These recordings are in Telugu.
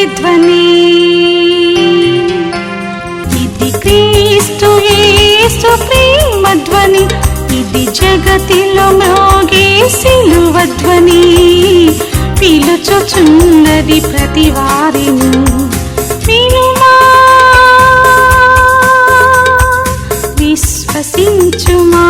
ప్రతిధ్వని. ఇది క్రీస్తు యేసు ప్రేమ ధ్వని, ఇది జగతిలో మ్రోగే సిలువ ధ్వని. పిలుచుచున్నది ప్రతి వారిని, వినుమా విశ్వసించుమా.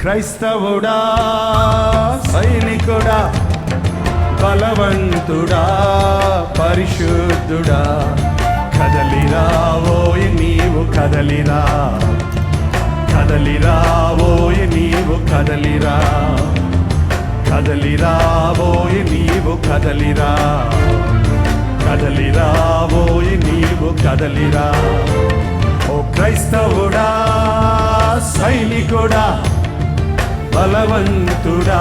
క్రైస్తవుడా, సైనికుడా, బలవంతుడా, పరిశుద్ధుడా, కదలిరావోయ్ నీవు కదలిరా, కదలిరావోయ్ నీవు కదలిరా, కదలిరావోయ్ నీవు కదలిరా, కదలిరావోయ్ నీవు కదలిరా. ఓ క్రైస్తవుడా, సైనికుడా, బలవంతుడా,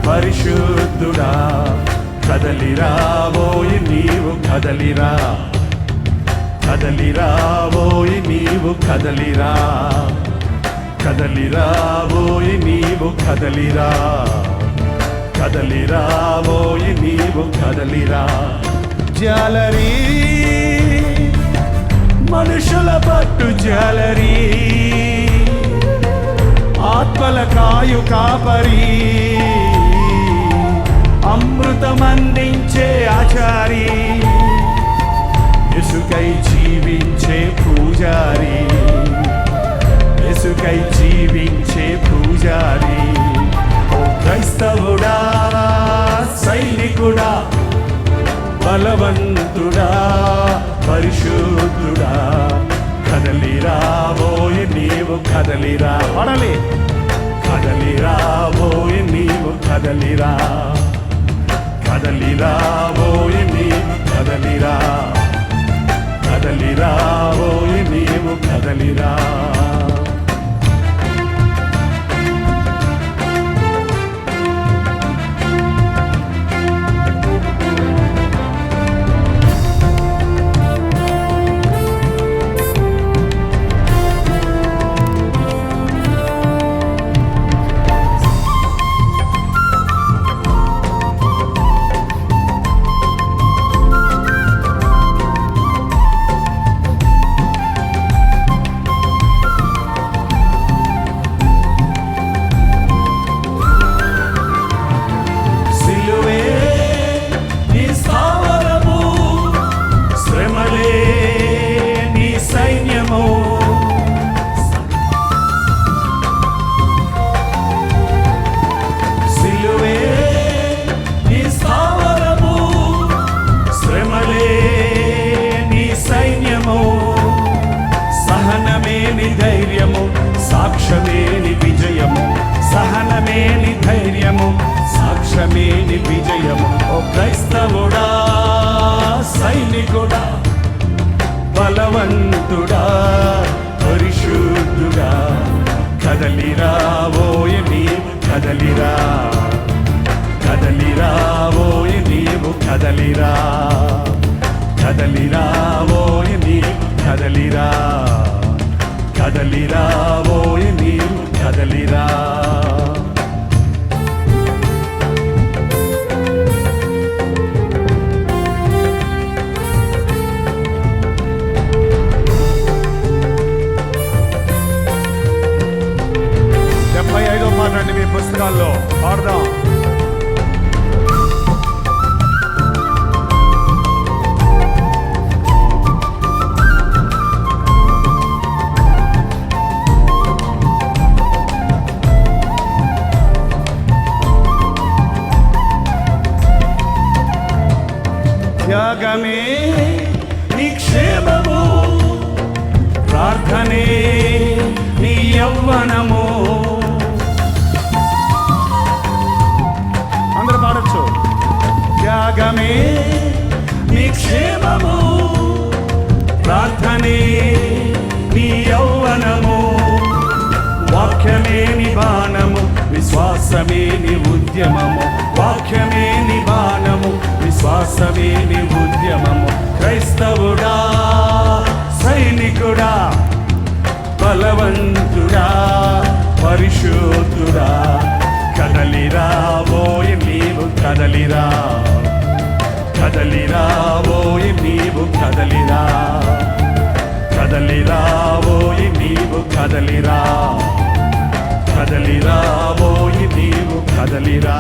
పరిశుద్ధుడా, కదలిరావోయ్ నీవు కదలిరా, కదలిరావోయ్ నీవు కదలిరా, కదలిరావోయ్ నీవు కదలిరా, కదలిరావోయ్ నీవు కదలిరా. జాలరీ మనుషుల పట్టు జాలరీ, ఆత్మల కాయు కాపరి, అమృతమందించే ఆచారి, యేసుకై జీవించే పూజారి, యేసుకై జీవించే పూజారి. ఓ క్రైస్తవుడా, సైనికుడా, బలవంతుడా, పరిశుద్ధుడా, కదలిరావోయ్ నీవు కదలిరా. పడలే కదలిరావోయ్ నీవు కదలిరా, కదలిరావోయ్ నీవు కదలిరా, కదలిరావోయ్ నీవు కదలిరా. సాక్ష్యమేని విజయము, సహనమేని ధైర్యము, సాక్ష్యమేని విజయము. ఓ క్రైస్తవుడా, సైనికుడా, బలవంతుడా, పరిశుద్ధుడా, కదలిరావోయ్ నీవు కదలిరా, కదలిరావోయ్ నీవు కదలిరా, కదలిరావోయ్ నీవు కదలిరా, కదలిరావోయ్ నీవు కదలిరా. పాడండి మీ పుస్తకాల్లో, పాడదాం. త్యాగమే నిక్షేమము, ప్రార్థనే నీ యవ్వనము. అందరూ పాడొచ్చు. త్యాగ వాక్యమే నీ క్షేమము, ప్రార్థనే నీ యౌవనము. వాక్యమే నీ బాణము, విశ్వాసమే నీ ఉద్యమము. వాక్యమే నీ బాణము, విశ్వాసమే నీ ఉద్యమము. క్రైస్తవుడా, సైనికుడా, బలవంతుడా, పరిశుద్ధుడా, కదలిరా ఓయ్ నీవు కదలిరా, కదలిరా ఓయ్ నీవు కదలిరా, కదలిరా ఓయ్ నీవు కదలిరా, కదలిరా ఓయ్ నీవు కదలిరా.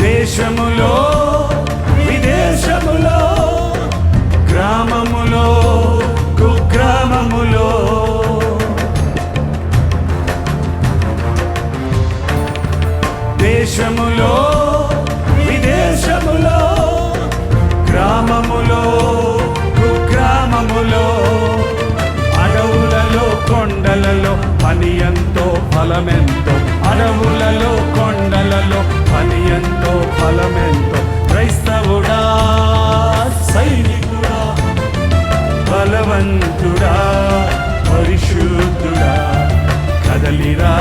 దేశములో విదేశములో, గ్రామములో కుగ్రామములో, దేశములో విదేశములో, గ్రామములో కుగ్రామములో, అడవులలో కొండలలో పని ఎంతో ఫలమెంతో, అడవులలో కొండలలో పని ఎంతో ఫలమెంతో. క్రైస్తవుడా, సైనికుడా, బలవంతుడా, పరిశుద్ధుడా, కదలిరా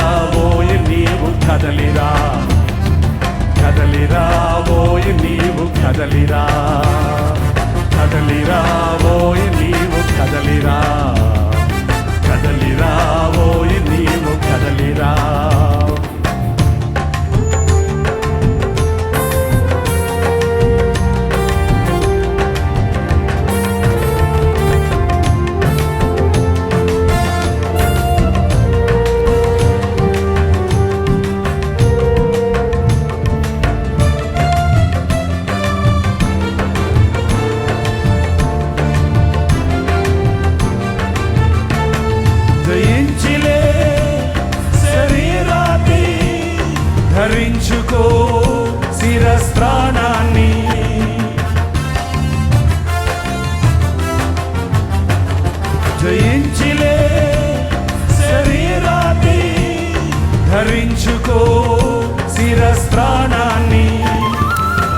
ఓయ్ నీవు కదలిరా, కదలిరా ఓయ్ నీవు కదలిరా, కదలిరా ఓయ్ నీవు కదలిరా, కదలిరా ఓయ్ నీవు కదలిరా. జయించిలే శరీరాన్ని, ధరించుకో శిరస్త్రాణాన్ని. జయించిలే శరీరాన్ని, ధరించుకో శిరస్త్రాణాన్ని.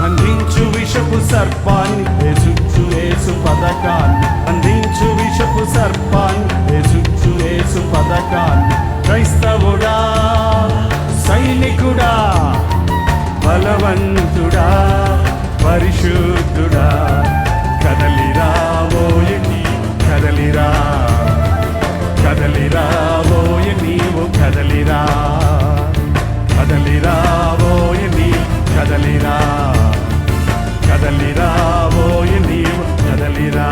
అందించు విషపు సర్పాన్ని, యేసుచ్చు యేసు పథకాన్ని. అందించు విషపు సర్పాన్ని, యేసుచ్చు యేసు పథకాన్ని. క్రైస్తవుడా, సైనికుడా, బలవంతుడా, పరిశుద్ధుడా, కదలిరా ఓయ్ నీవు కదలిరా, కదలిరా ఓయ్ నీవు కదలిరా, కదలిరా ఓయ్ నీవు కదలిరా, కదలిరా ఓయ్ నీవు కదలిరా.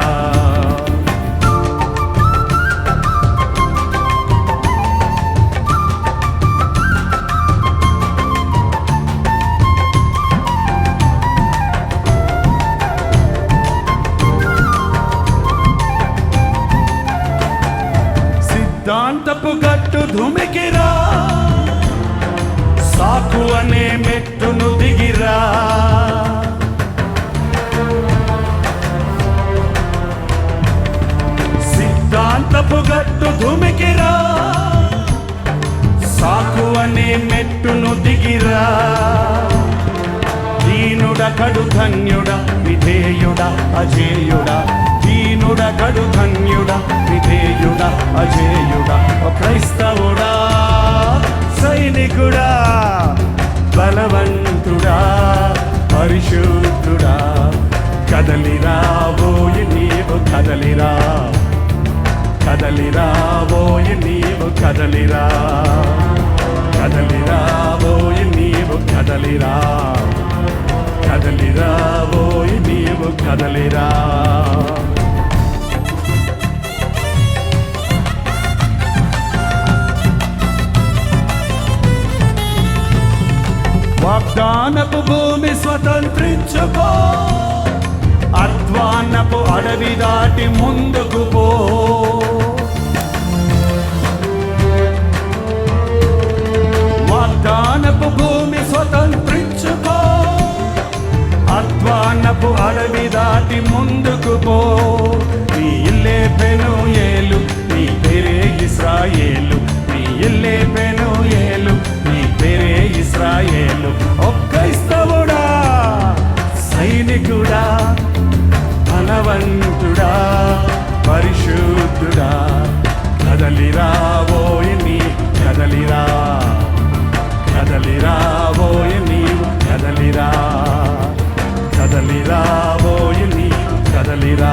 సిద్ధాంతపు గట్టు ధుమికిరా, సాకు అనే మెట్టును దిగిరా. సిద్ధాంతపు గట్టు ధుమికిరా, సాకు అనే మెట్టును దిగిరా. దీనుడ కడు ధన్యుడా, విధేయుడా, అజేయుడా. దీనుడ కడు ధన్యుడా, విధేయుడా, అజేయుడా. క్రైస్తవుడా, సైనికుడా, బలవంతుడా, పరిశుద్ధుడా, కదలిరా ఓయ్ నీవు కదలిరా, కదలిరా ఓయ్ నీవు కదలిరా, కదలిరా ఓయ్ నీవు కదలిరా, కదలిరా ఓయ్ నీవు కదలిరా. వాగ్దానపు భూమి స్వతంత్రించుకో, అధ్వానపు అడవి దాటి ముందుకు పో. వాగ్దానపు భూమి స్వతంత్రించుకో, పరిశుద్ధుడా కదలిరావోయి నీ కదలిరా కదలిరావోయి నీవు కదలిరా కదలిరావోయి నీవు కదలిరా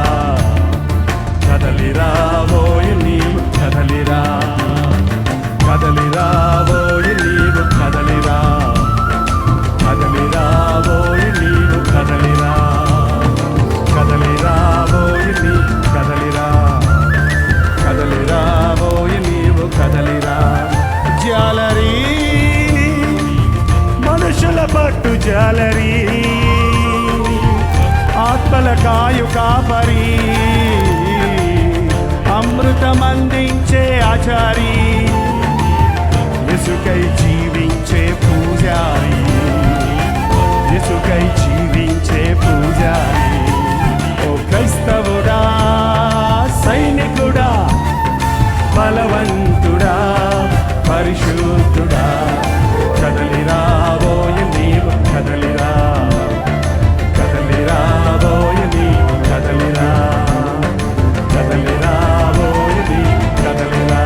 కదలిరావోయి నీవు కదలిరా కదలిరావోయి నీవు కదలిరా కదలిరావోయి నీవు కదలిరా కదలిరావోయి నీ కదలిరా కదలిరావోయి నీవు కదలిరా జాలరీ మనుషుల పట్టు జాలరీ ఆత్మల కాయు కాపరి అమృతమందించే ఆచారి ఇసుకై జీవించే పూజారి ఇసుకై జీవించే పూజారి ఓ క్రైస్తవుడా సైనికుడా బలవంతుడా పరిశుద్ధుడా కదలిరావోయి నీవు కదలిరా కదలిరావోయి నీవు కదలిరా కదలిరావోయి నీవు కదలిరా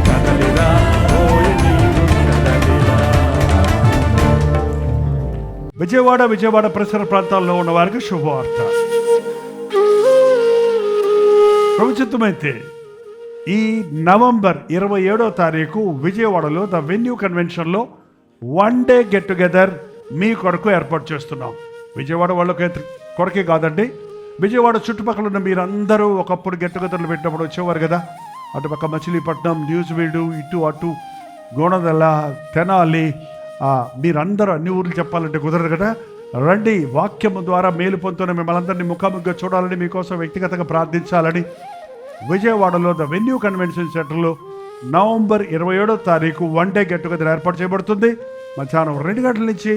కదలిరావోయి నీవు కదలిరా. విజయవాడ పరిసర ప్రాంతాల్లో ఉన్న వారికి శుభవార్త. ప్రభుత్వమైతే ఈ నవంబర్ 27వ తారీఖు విజయవాడలో ద వెన్యూ కన్వెన్షన్లో 1 డే గెట్ టుగెదర్ మీ కొరకు ఏర్పాటు చేస్తున్నాం. విజయవాడ వాళ్ళకి కొరకే కాదండి, విజయవాడ చుట్టుపక్కల ఉన్న మీరందరూ ఒకప్పుడు గెట్ టుగెదర్లు పెట్టినప్పుడు వచ్చేవారు కదా. అటుపక్క మచిలీపట్నం, న్యూజివీడు, ఇటు అటు గోనదల, తెనాలి, మీరందరూ అన్ని ఊర్లు చెప్పాలంటే కుదరదు కదా. రండి, వాక్యము ద్వారా మేలు పొందుతున్న మిమ్మల్ని అందరినీ ముఖాముఖిగా చూడాలని, మీకోసం వ్యక్తిగతంగా ప్రార్థించాలని విజయవాడలో ద వెన్యూ కన్వెన్షన్ సెంటర్లో నవంబర్ 27వ తారీఖు 1 డే గెట్ టుగెదర్ ఏర్పాటు చేయబడుతుంది. మధ్యాహ్నం 2 గంటల నుంచి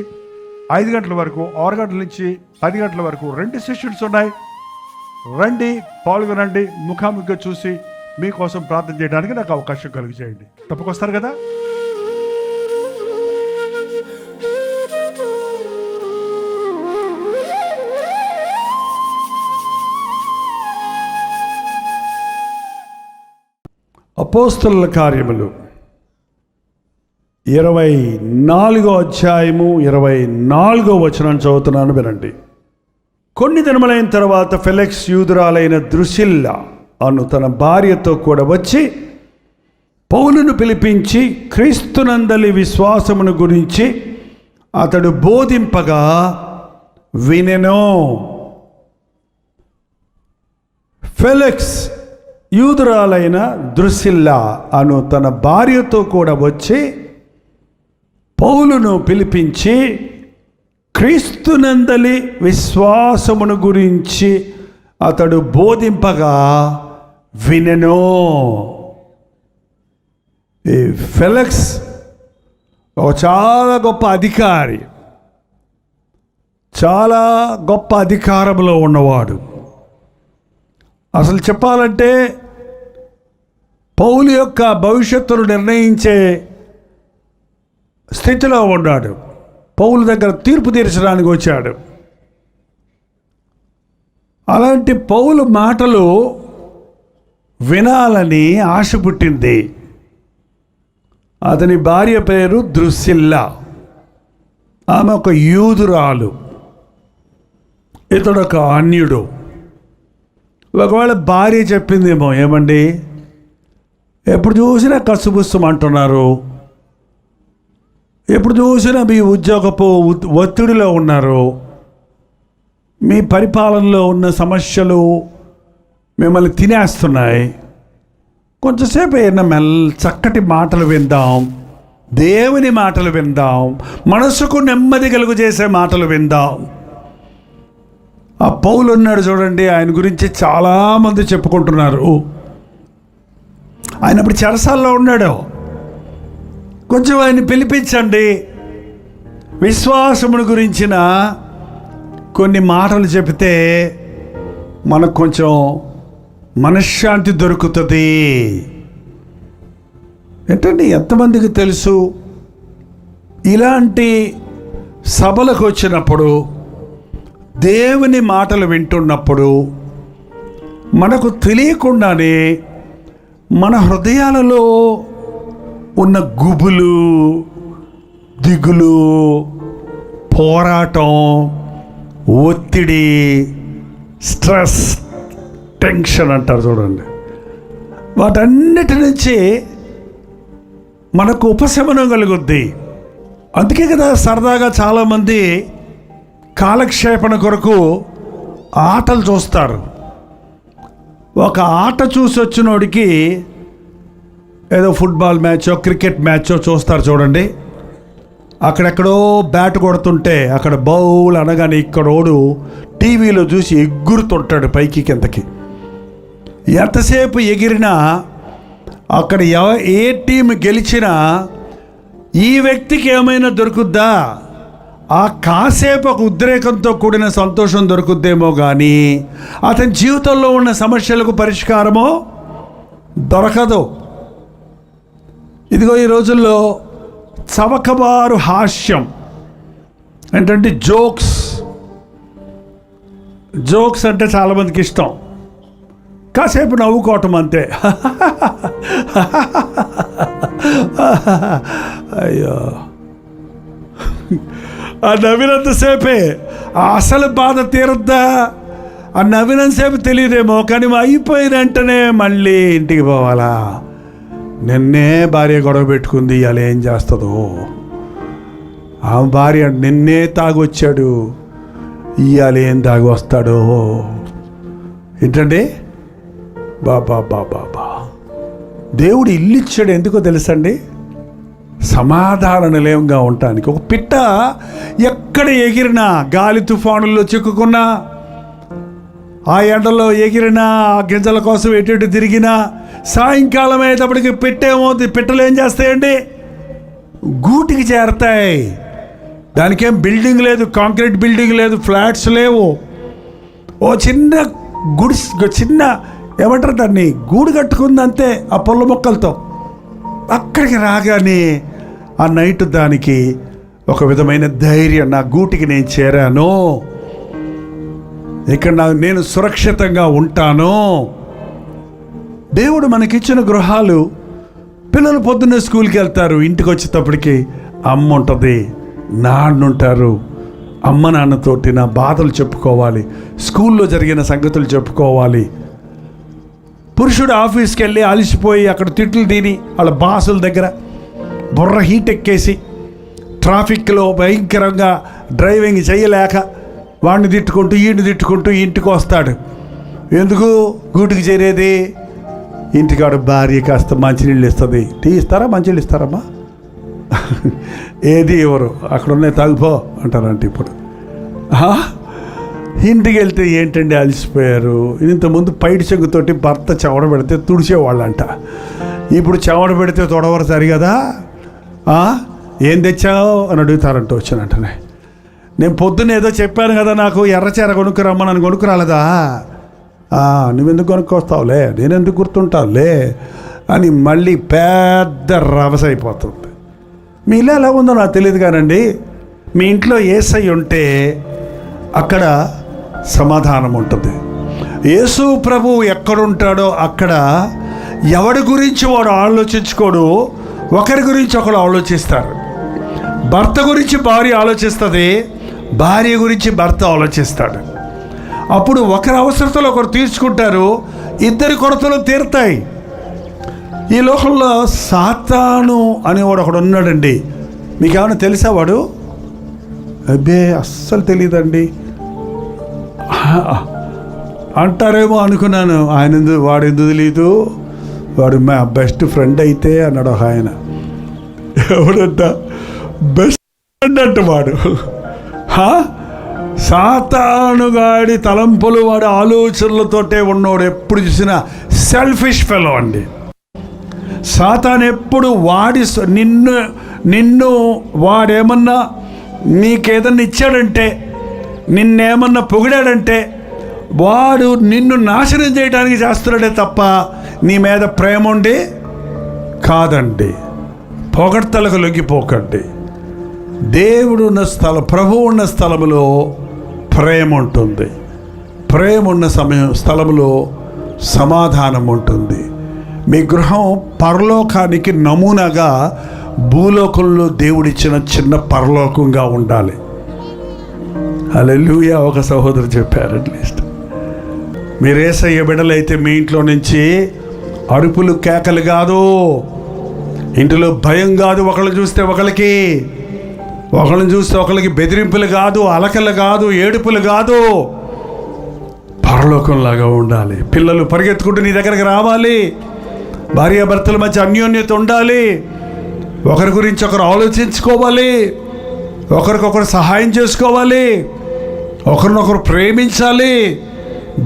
5 గంటల వరకు, 6 గంటల నుంచి 10 గంటల వరకు 2 సెషన్స్ ఉన్నాయి. రండి, పాల్గొనండి, ముఖాముఖిగా చూసి మీకోసం ప్రార్థన చేయడానికి నాకు అవకాశం కలిగి చేయండి. తప్పకొస్తారు కదా. అపోస్తలుల కార్యములు 24వ అధ్యాయము 24వ వచనం చదువుతున్నాను, వినండి. కొన్ని దినములైన తర్వాత ఫెలిక్స్ యూదురాలైన ద్రుసిల్లా అను తన భార్యతో కూడా వచ్చి పౌలును పిలిపించి క్రీస్తునందలి విశ్వాసమును గురించి అతడు బోధింపగా వినెను. ఫెలిక్స్ యూదురాలైన ద్రుసిల్లా అను తన భార్యతో కూడా వచ్చి పౌలును పిలిపించి క్రీస్తునందలి విశ్వాసమును గురించి అతడు బోధింపగా వినెను. ఈ ఫెలిక్స్ ఒక చాలా గొప్ప అధికారి, చాలా గొప్ప అధికారంలో ఉన్నవాడు. అసలు చెప్పాలంటే పౌలు యొక్క భవిష్యత్తును నిర్ణయించే స్థితిలో ఉన్నాడు. పౌలు దగ్గర తీర్పు తీర్చడానికి వచ్చాడు. అలాంటి పౌలు మాటలు వినాలని ఆశ పుట్టింది. అతని భార్య పేరు ద్రుసిల్లా. ఆమె ఒక యూదురాలు, ఇతడు ఒక అన్యుడు. ఒకవేళ భార్య చెప్పిందేమో, ఏమండి ఎప్పుడు చూసినా కసుబుస్సం అంటున్నారు, ఎప్పుడు చూసినా మీ ఉద్యోగపు ఒత్తిడిలో ఉన్నారు, మీ పరిపాలనలో ఉన్న సమస్యలు మిమ్మల్ని తినేస్తున్నాయి, కొంచెంసేపు ఏమైనా చక్కటి మాటలు విందాం, దేవుని మాటలు విందాం, మనసుకు నెమ్మది కలుగు చేసే మాటలు విందాం. ఆ పౌలు ఉన్నాడు చూడండి, ఆయన గురించి చాలామంది చెప్పుకుంటున్నారు. ఆయన ఇప్పుడు చెరసాల్లో ఉన్నాడు. కొంచెం ఆయన పిలిపించండి, విశ్వాసమును గురించిన కొన్ని మాటలు చెబితే మనకు కొంచెం మనశ్శాంతి దొరుకుతుంది. ఏంటండి, ఎంతమందికి తెలుసు ఇలాంటి సభలకు వచ్చినప్పుడు, దేవుని మాటలు వింటున్నప్పుడు మనకు తెలియకుండానే మన హృదయాలలో ఉన్న గుబులు, దిగులు, పోరాటం, ఒత్తిడి, స్ట్రెస్, టెన్షన్ అంటారు చూడండి, వాటన్నిటి నుంచి మనకు ఉపశమనం కలుగుద్ది. అందుకే కదా సరదాగా చాలామంది కాలక్షేపణ కొరకు ఆటలు చూస్తారు. ఒక ఆట చూసి వచ్చినోడికి ఏదో ఫుట్బాల్ మ్యాచో క్రికెట్ మ్యాచో చూస్తారు చూడండి, అక్కడెక్కడో బ్యాట్ కొడుతుంటే అక్కడ బౌల్ అనగానే ఇక్కడోడు టీవీలో చూసి ఎగురుతుంటాడు పైకి కిందకి. ఎంతసేపు ఎగిరినా అక్కడ ఏ టీం గెలిచినా ఈ వ్యక్తికి ఏమైనా దొరుకుద్దా, ఆ కాసేపు ఒక ఉద్రేకంతో కూడిన సంతోషం దొరుకుద్దేమో కానీ అతని జీవితంలో ఉన్న సమస్యలకు పరిష్కారమో దొరకదు. ఇదిగో ఈ రోజుల్లో చవకబారు హాస్యం ఏంటంటే జోక్స్ అంటే చాలామందికి ఇష్టం. కాసేపు నవ్వుకోవటం అంతే. అయ్యో, ఆ నవ్వినంతసేపే అసలు బాధ తీరద్దా, ఆ నవ్వినంతసేపు తెలియదేమో కానీ అయిపోయిన వెంటనే మళ్ళీ ఇంటికి పోవాలా. నిన్నే భార్య గొడవ పెట్టుకుంది, ఇవాళ ఏం చేస్తుందో, ఆ భార్య నిన్నే తాగొచ్చాడు, ఇవాళ ఏం తాగి వస్తాడో. ఏంటండి బాబా, దేవుడు ఇల్లు ఇచ్చాడు ఎందుకో తెలుసండి, సమాధాన నిలయంగా ఉండటానికి. ఒక పిట్ట ఎక్కడ ఎగిరినా, గాలి తుఫానుల్లో చిక్కుకున్నా, ఆ ఎండలో ఎగిరినా, ఆ గింజల కోసం ఎటు తిరిగినా, సాయంకాలం అయ్యేటప్పటికి పిట్టలు ఏం చేస్తాయండి, గూటికి చేరతాయి. దానికేం బిల్డింగ్ లేదు, కాంక్రీట్ బిల్డింగ్ లేదు, ఫ్లాట్స్ లేవు. ఓ చిన్న ఏమంటారు దాన్ని, గూడు కట్టుకుందంతే ఆ పొల్ల మొక్కలతో. అక్కడికి రాగానే ఆ నైట్ దానికి ఒక విధమైన ధైర్యం, నా గూటికి నేను చేరాను, ఇక్కడ నేను సురక్షితంగా ఉంటాను. దేవుడు మనకిచ్చిన గృహాలు, పిల్లలు పొద్దున్నే స్కూల్కి వెళ్తారు, ఇంటికి వచ్చేటప్పటికి అమ్మ ఉంటుంది, నాన్న ఉంటారు. అమ్మ నాన్నతోటి నా బాధలు చెప్పుకోవాలి, స్కూల్లో జరిగిన సంగతులు చెప్పుకోవాలి. పురుషుడు ఆఫీస్కి వెళ్ళి అలసిపోయి అక్కడ తిట్లు తిని వాళ్ళ బాసుల దగ్గర బుర్ర హీట్ ఎక్కేసి ట్రాఫిక్లో భయంకరంగా డ్రైవింగ్ చేయలేక వాడిని తిట్టుకుంటూ వీడిని తిట్టుకుంటూ ఇంటికి వస్తాడు. ఎందుకు గూటికి చేరేది, ఇంటికాడు భార్య కాస్త మంచినీళ్ళు ఇస్తుంది. టీ ఇస్తారా, మంచినీళ్ళు ఇస్తారమ్మా, ఏది ఎవరు అక్కడ ఉన్నాయి తాగిపో అంటారంట. ఇప్పుడు ఇంటికి వెళ్తే ఏంటండి అలసిపోయారు, ఇంతకుముందు పైటి చెంగుతోటి భర్త చెవడ పెడితే తుడిచేవాళ్ళంట, ఇప్పుడు చెవడ పెడితే తొడవరు సరి కదా, ఏం తెచ్చావు అని అడుగుతారంట వచ్చినట్టనే. నేను పొద్దున్న ఏదో చెప్పాను కదా, నాకు ఎర్రచీర కొనుక్కురమ్మా, నన్ను కొనుక్కురాలేదా, నువ్వెందుకు కొనుక్కొస్తావులే, నేనెందుకు గుర్తుంటావులే అని మళ్ళీ పెద్ద రభస అయిపోతుంది. మీ ఇల్లు ఎలా ఉందో నాకు తెలియదు కానండి, మీ ఇంట్లో యేసయ్య ఉంటే అక్కడ సమాధానం ఉంటుంది. యేసు ప్రభువు ఎక్కడుంటాడో అక్కడ ఎవడి గురించి వాడు ఆలోచించుకోడు, ఒకరి గురించి ఒకరు ఆలోచిస్తారు. భర్త గురించి భార్య ఆలోచిస్తుంది, భార్య గురించి భర్త ఆలోచిస్తాడు. అప్పుడు ఒకరి అవసరతలు ఒకరు తీర్చుకుంటారు, ఇద్దరి కొరతలు తీరుతాయి. ఈ లోకంలో సాతాను అనేవాడు ఒకడు ఉన్నాడండి. మీకు ఏమైనా తెలుసా వాడు? అబ్బే అస్సలు తెలియదండి అంటారేమో అనుకున్నాను. వాడు ఎందుకు తెలియదు, వాడు మా బెస్ట్ ఫ్రెండ్ అయితే అన్నాడు ఒక ఆయన. ఎవడంట బెస్ట్ ఫ్రెండ్ అంట వాడు? సాతానుగాడి తలంపులు, వాడి ఆలోచనలతోటే ఉన్నవాడు. ఎప్పుడు చూసినా సెల్ఫిష్ ఫెలో అండి. సాతాను ఎప్పుడు నిన్ను వాడేమన్నా నీకేదన్నా ఇచ్చాడంటే, నిన్నేమన్నా పొగిడాడంటే వాడు నిన్ను నాశనం చేయడానికి చేస్తున్నాడే తప్ప నీ మీద ప్రేమ ఉండి కాదండి. పొగడ్తలకు లొంగిపోకండి. దేవుడు ఉన్న ప్రభువు ఉన్న స్థలములో ప్రేమ ఉంటుంది. ప్రేమ ఉన్న స్థలములో సమాధానం ఉంటుంది. మీ గృహం పరలోకానికి నమూనాగా భూలోకంలో దేవుడిచ్చిన చిన్న పరలోకంగా ఉండాలి. హల్లెలూయా. ఒక సహోదరు చెప్పారు, అట్లీస్ట్ మీరు యేసయ్య బిడ్డలైతే మీ ఇంట్లో నుంచి అరుపులు కేకలు కాదు, ఇంటిలో భయం కాదు, ఒకళ్ళు చూస్తే ఒకళ్ళకి బెదిరింపులు కాదు, అలకలు కాదు, ఏడుపులు కాదు, పరలోకంలాగా ఉండాలి. పిల్లలు పరిగెత్తుకుంటూ నీ దగ్గరికి రావాలి. భార్యాభర్తల మధ్య అన్యోన్యత ఉండాలి. ఒకరి గురించి ఒకరు ఆలోచించుకోవాలి, ఒకరికొకరు సహాయం చేసుకోవాలి, ఒకరినొకరు ప్రేమించాలి.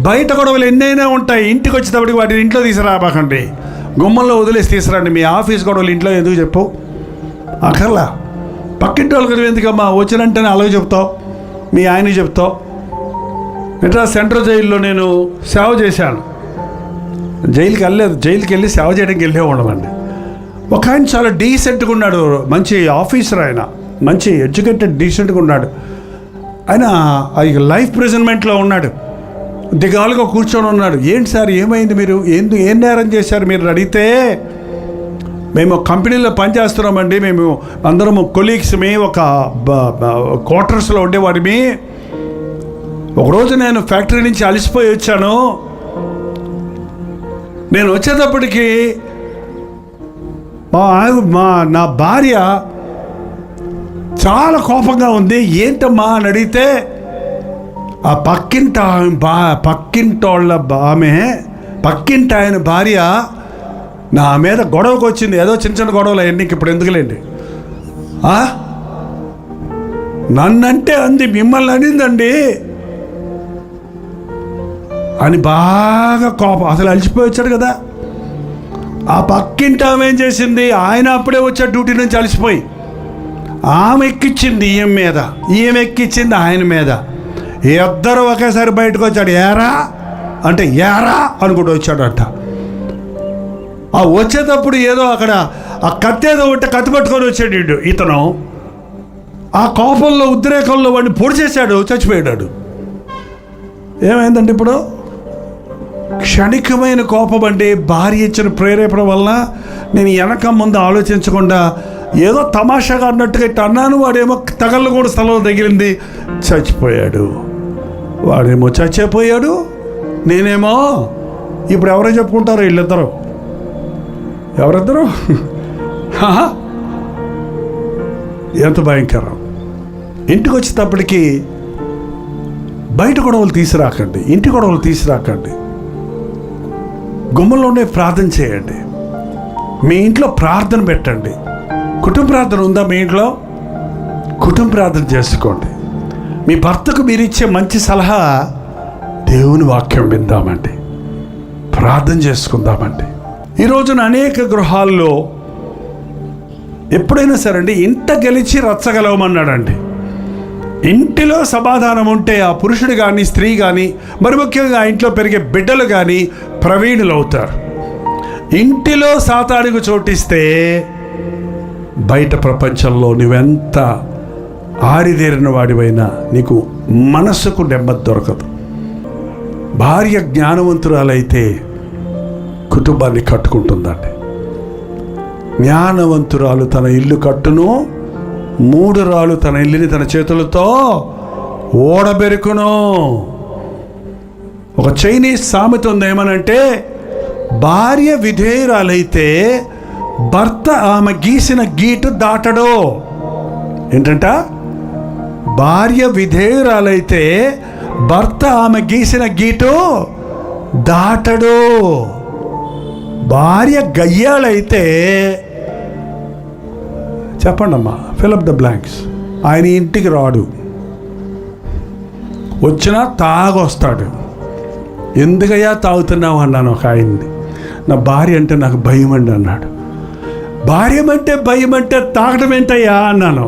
బయట గొడవలు ఎన్నైనా ఉంటాయి, ఇంటికి వచ్చేటప్పటికి వాటిని ఇంట్లో తీసుకురాబాకండి, గుమ్మంలో వదిలేసి తీసుకురండి. మీ ఆఫీస్ గొడవలు ఇంట్లో ఎందుకు చెప్పు, అక్కర్లా. పక్కింటి వాళ్ళకి ఎందుకమ్మా, వచ్చినంటేనే అలాగే చెప్తావు, మీ ఆయనకి చెప్తావు. ఇట్లా సెంట్రల్ జైల్లో నేను సేవ చేశాను. జైలుకి వెళ్ళి సేవ చేయడానికి వెళ్ళేవాళ్ళమండి. ఒక ఆయన చాలా డీసెంట్గా ఉన్నాడు, మంచి ఆఫీసర్, ఆయన మంచి ఎడ్యుకేటెడ్ డీసెంట్గా ఉన్నాడు. ఆయన లైఫ్ ప్రిజన్మెంట్లో ఉన్నాడు, దిగాలుగా కూర్చొని ఉన్నాడు. ఏంటి సార్ ఏమైంది, మీరు ఏం నేరం చేశారు మీరు అడిగితే, మేము కంపెనీలో పనిచేస్తున్నామండి, మేము అందరము కొలీగ్స్మి, ఒక క్వార్టర్స్లో ఉండేవాడిమి. ఒకరోజు నేను ఫ్యాక్టరీ నుంచి అలసిపోయి వచ్చాను. నేను వచ్చేటప్పటికి నా భార్య చాలా కోపంగా ఉంది. ఏంటమ్మా అని అడిగితే, ఆ పక్కింటి ఆయన భార్య నా మీద గొడవకు వచ్చింది. ఏదో చిన్న గొడవలు అవన్నీ ఇప్పుడు ఎందుకులేండి, నన్నంటే అంది, మిమ్మల్ని అనిందండి అని బాగా కోపం. అసలు అలసిపోయి వచ్చాడు కదా. ఆ పక్కింటి ఆమె ఏం చేసింది, ఆయన అప్పుడే వచ్చాడు డ్యూటీ నుంచి అలసిపోయి, ఆమె ఎక్కిచ్చింది ఈమె మీద, ఈమె ఎక్కిచ్చింది ఆయన మీద. ఇద్దరు ఒకేసారి బయటకు వచ్చాడు. ఏరా అంటే ఏరా అనుకుంటూ వచ్చాడంట. ఆ వచ్చేటప్పుడు ఏదో అక్కడ ఆ కత్తి ఏదో ఉంటే కత్తి పట్టుకొని వచ్చాడు ఇతను. ఆ కోపంలో ఉద్రేకంలో వాడిని పొడి చేశాడు, చచ్చిపోయాడు. ఏమైందండి ఇప్పుడు? క్షణికమైన కోపం అండి. భార్య ఇచ్చిన ప్రేరేపణ వల్ల నేను వెనక ముందు ఆలోచించకుండా ఏదో తమాషాగా అన్నట్టుగా ఇట్లా అన్నాను. వాడేమో తగళ్ళు కూడా స్థలంలో తగిలింది, చచ్చిపోయాడు. వాడేమో చచ్చిపోయాడు, నేనేమో ఇప్పుడు ఎవరో చెప్పుకుంటారు వీళ్ళిద్దరు, ఎవరిద్దరు ఎంత భయంకరం. ఇంటికి వచ్చేటప్పటికి బయట గొడవలు తీసుకురాకండి, ఇంటి గొడవలు తీసుకురాకండి. గుమ్మంలోనే ప్రార్థన చేయండి. మీ ఇంట్లో ప్రార్థన పెట్టండి. కుటుంబ ప్రార్థన ఉందా మీ ఇంట్లో? కుటుంబ ప్రార్థన చేసుకోండి. మీ భర్తకు మీరు ఇచ్చే మంచి సలహా, దేవుని వాక్యం విందామండి, ప్రార్థన చేసుకుందామండి. ఈ రోజున అనేక గృహాల్లో ఎప్పుడైనా సరే అండి, ఇంట గెలిచి రచ్చగలవమన్నాడండి. ఇంటిలో సమాధానం ఉంటే ఆ పురుషుడు కానీ స్త్రీ కానీ, మరి ముఖ్యంగా ఆ ఇంట్లో పెరిగే బిడ్డలు కానీ ప్రవీణులు అవుతారు. ఇంటిలో సాతానుకు చోటిస్తే బయట ప్రపంచంలో నువ్వెంత ఆరిదేరిన వాడివైనా నీకు మనస్సుకు నెమ్మది దొరకదు. భార్య జ్ఞానవంతురాలైతే కుటుంబాన్ని కట్టుకుంటుందండి. జ్ఞానవంతురాలు తన ఇల్లు కట్టును, మూఢురాలు తన ఇల్లుని తన చేతులతో ఓడబెరుకును. ఒక చైనీస్ సామెత ఉంది, ఏమనంటే భార్య విధేయురాలైతే భర్త ఆమె గీసిన గీటు దాటడు. ఏంటంట? భార్య విధేయురాలైతే భర్త ఆమె గీసిన గీటు దాటడు. భార్య గయ్యాలైతే, చెప్పండి అమ్మా, ఫిలప్ ద బ్లాంక్స్, ఆయన ఇంటికి రాడు, వచ్చినా తాగొస్తాడు. ఎందుకయ్యా తాగుతున్నావు అన్నాను ఒక ఆయన్ని. నా భార్య అంటే నాకు భయం అండి అన్నాడు. భార్య అంటే భయం అంటే తాగడం ఏంటయ్యా అన్నాను.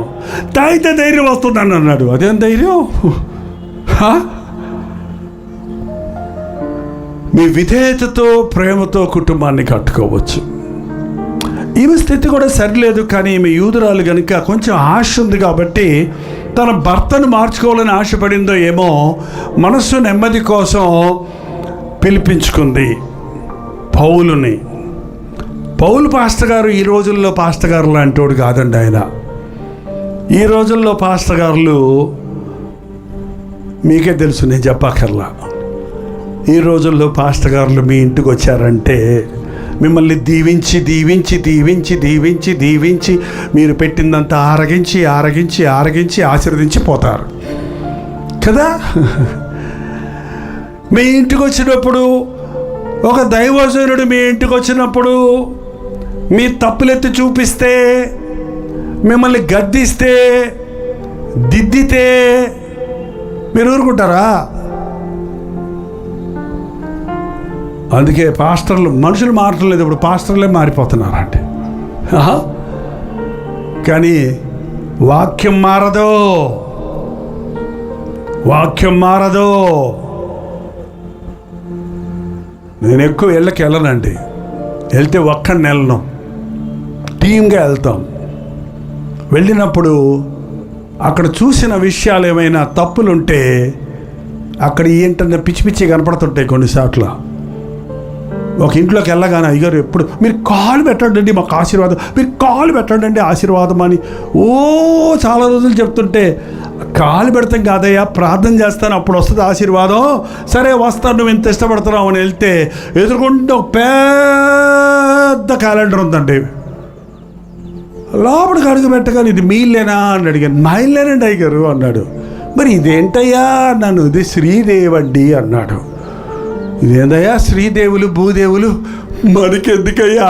తాగితే ధైర్యం వస్తుందని అన్నాడు. అదేం ధైర్యం? మీ విధేయతతో ప్రేమతో కుటుంబాన్ని కట్టుకోవచ్చు. ఈమె స్థితి కూడా సరిలేదు, కానీ ఈమె యూదురాలు కనుక కొంచెం ఆశ ఉంది కాబట్టి తన భర్తను మార్చుకోవాలని ఆశపడిందో ఏమో, మనస్సు నెమ్మది కోసం పిలిపించుకుంది. పౌలు పాస్టర్ గారు ఈ రోజుల్లో పాస్టర్ గారు లాంటి వాడు కాదండి. ఆయన ఈ రోజుల్లో పాస్టర్ గారులు మీకే తెలుసు, నేను చెప్పక్కర్లా. ఈ రోజుల్లో పాస్టర్ గారులు మీ ఇంటికి వచ్చారంటే మిమ్మల్ని దీవించి దీవించి దీవించి దీవించి దీవించి మీరు పెట్టిందంతా ఆరగించి ఆరగించి ఆరగించి ఆశీర్వదించి పోతారు కదా. మీ ఇంటికి వచ్చినప్పుడు, ఒక దైవజనుడు మీ ఇంటికి వచ్చినప్పుడు మీ తప్పులెత్తి చూపిస్తే, మిమ్మల్ని గద్దిస్తే, దిద్దితే మీరు ఊరుకుంటారా? అందుకే పాస్టర్లు, మనుషులు మారట్లేదు, ఇప్పుడు పాస్టర్లే మారిపోతున్నారండి. కానీ వాక్యం మారదు, వాక్యం మారదు. నేను ఎక్కువ ఇళ్ళకి వెళ్ళనండి. వెళ్తే ఒక్కడిని వెళ్ళను, టీమ్గా వెళ్తాం. వెళ్ళినప్పుడు అక్కడ చూసిన విషయాలు ఏమైనా తప్పులుంటే, అక్కడ ఏంటంటే పిచ్చి పిచ్చి కనపడుతుంటాయి కొన్నిసార్లు. ఒక ఇంట్లోకి వెళ్ళగానే అయ్యారు ఎప్పుడు మీరు కాలు పెట్టండి మాకు ఆశీర్వాదం, మీరు కాలు పెట్టండి ఆశీర్వాదం అని చాలా రోజులు చెప్తుంటే, కాలు పెడతాం కాదయ్యా, ప్రార్థన చేస్తాను, అప్పుడు వస్తుంది ఆశీర్వాదం. సరే వస్తాను, నువ్వు ఎంత ఇష్టపడుతున్నావు అని వెళ్తే ఎదురుకుంటే ఒక పెద్ద క్యాలెండర్ ఉందండి. లోపలికి అడుగు పెట్టగానే ఇది మీలేనా అని అడిగాను. మా ఇల్లేనండి అయ్యారు అన్నాడు. మరి ఇదేంటయ్యా అన్నాను. ఇది శ్రీదేవండి అన్నాడు. ఇదేందయ్యా శ్రీదేవులు భూదేవులు మనకెందుకయ్యా?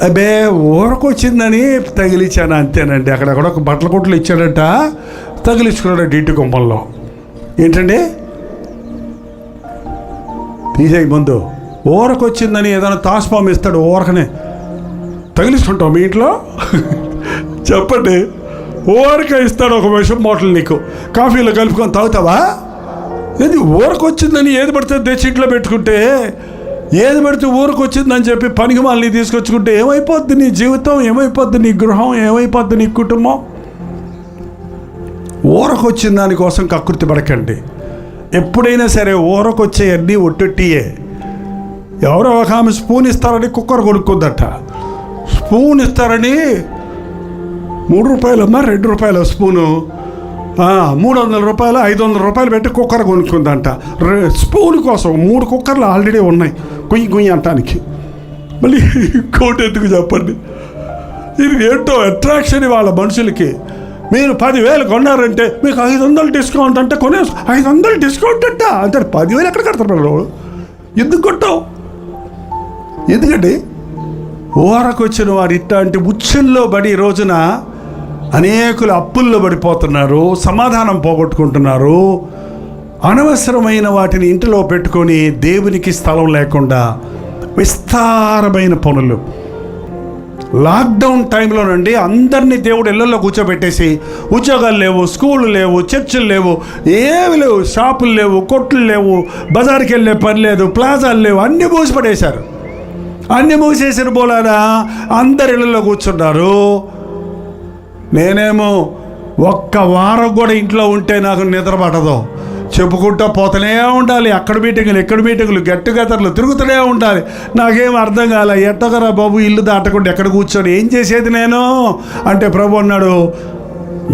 అబ్బే ఊరకొచ్చిందని తగిలించాను అంతేనండి. అక్కడక్కడ ఒక బట్టల కొట్లు ఇచ్చాడంట, తగిలించుకున్నాడు ఇంటి గుమ్మంలో. ఏంటండి తీసేయి ముందు. ఊరకొచ్చిందని ఏదైనా తాసుపాము ఇస్తాడు, ఊరకనే తగిలించుకుంటావు మీ ఇంట్లో? చెప్పండి. ఊరక ఇస్తాడు ఒక విషం బాటిల్, నీకు కాఫీలో కలుపుకొని తాగుతావా? ఏది ఊరకొచ్చిందని ఏది పడితే తెచ్చి ఇంట్లో పెట్టుకుంటే, ఏది పడితే ఊరకొచ్చిందని చెప్పి పనికి మళ్ళీ తీసుకొచ్చుకుంటే ఏమైపోద్ది నీ జీవితం, ఏమైపోద్ది నీ గృహం, ఏమైపోద్ది నీ కుటుంబం? ఊరకొచ్చిన దానికోసం కకృతి పడకండి. ఎప్పుడైనా సరే ఊరకొచ్చే అన్నీ ఒట్టొట్టియే. ఎవరో ఒక ఆమె స్పూన్ ఇస్తారని కుక్కర్ కొనుక్కుందట. స్పూన్ ఇస్తారని 3 రూపాయలమ్మా, 2 రూపాయల స్పూను, 300 రూపాయలు 500 రూపాయలు పెట్టి కుక్కర్ కొనుక్కుందంట. స్పూన్ కోసం 3 కుక్కర్లు ఆల్రెడీ ఉన్నాయి కుయ్యి కుయ్యి అంటానికి. మళ్ళీ ఇంకోటి ఎందుకు చెప్పండి? ఇది ఏంటో అట్రాక్షన్ వాళ్ళ మనుషులకి. మీరు 10,000 కొన్నారంటే మీకు 500 డిస్కౌంట్ అంటే, 500 డిస్కౌంట్ అంట అంటే 10,000 ఎక్కడ కడతారు వాళ్ళు? ఎందుకు కొట్టావు? ఎందుకండి ఊరకు వచ్చిన వారు ఇట్లాంటి ఉచ్చుల్లో పడి ఈ రోజున అనేకులు అప్పుల్లో పడిపోతున్నారు, సమాధానం పోగొట్టుకుంటున్నారు. అనవసరమైన వాటిని ఇంటిలో పెట్టుకొని దేవునికి స్థలం లేకుండా విస్తారమైన పనులు. లాక్డౌన్ టైంలోనండి అందరినీ దేవుడు ఇళ్లలో కూర్చోబెట్టేసి, ఉద్యోగాలు లేవు, స్కూళ్ళు లేవు, చర్చిలు లేవు, ఏమి లేవు, షాపులు లేవు, కొట్లు లేవు, బజార్కి వెళ్ళే పని లేదు, ప్లాజాలు లేవు, అన్నీ మూసిపడేశారు. అన్నీ మూసేసిన పోలానా అందరి ఇళ్లలో కూర్చున్నారు. నేనేమో ఒక్క వారం కూడా ఇంట్లో ఉంటే నాకు నిద్ర పడదు. చెప్పుకుంటూ పోతూనే ఉండాలి. అక్కడ మీటింగులు, ఎక్కడ మీటింగులు, గెట్ టుగెదర్లు తిరుగుతూనే ఉండాలి. నాకేం అర్థం కాలే. ఎట్టగరా బాబు ఇల్లు దాటకుండా ఎక్కడ కూర్చొని ఏం చేసేది నేను అంటే, ప్రభు అన్నాడు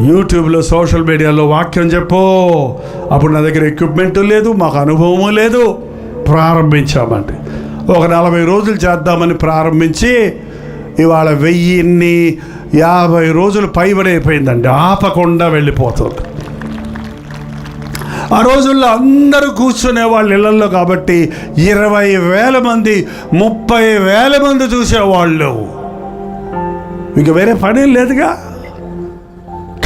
యూట్యూబ్లో సోషల్ మీడియాలో వాక్యం చెప్పు. అప్పుడు నా దగ్గర ఎక్విప్మెంట్ లేదు, మాకు అనుభవము లేదు. ప్రారంభించామంటే ఒక 40 రోజులు చేద్దామని ప్రారంభించి ఇవాళ 1050 రోజులు పైబడైపోయిందండి. ఆపకుండా వెళ్ళిపోతుంది. ఆ రోజుల్లో అందరూ కూర్చునే వాళ్ళు ఇళ్లలో కాబట్టి 20,000 మంది 30,000 మంది చూసేవాళ్ళు. ఇంక వేరే పని లేదుగా.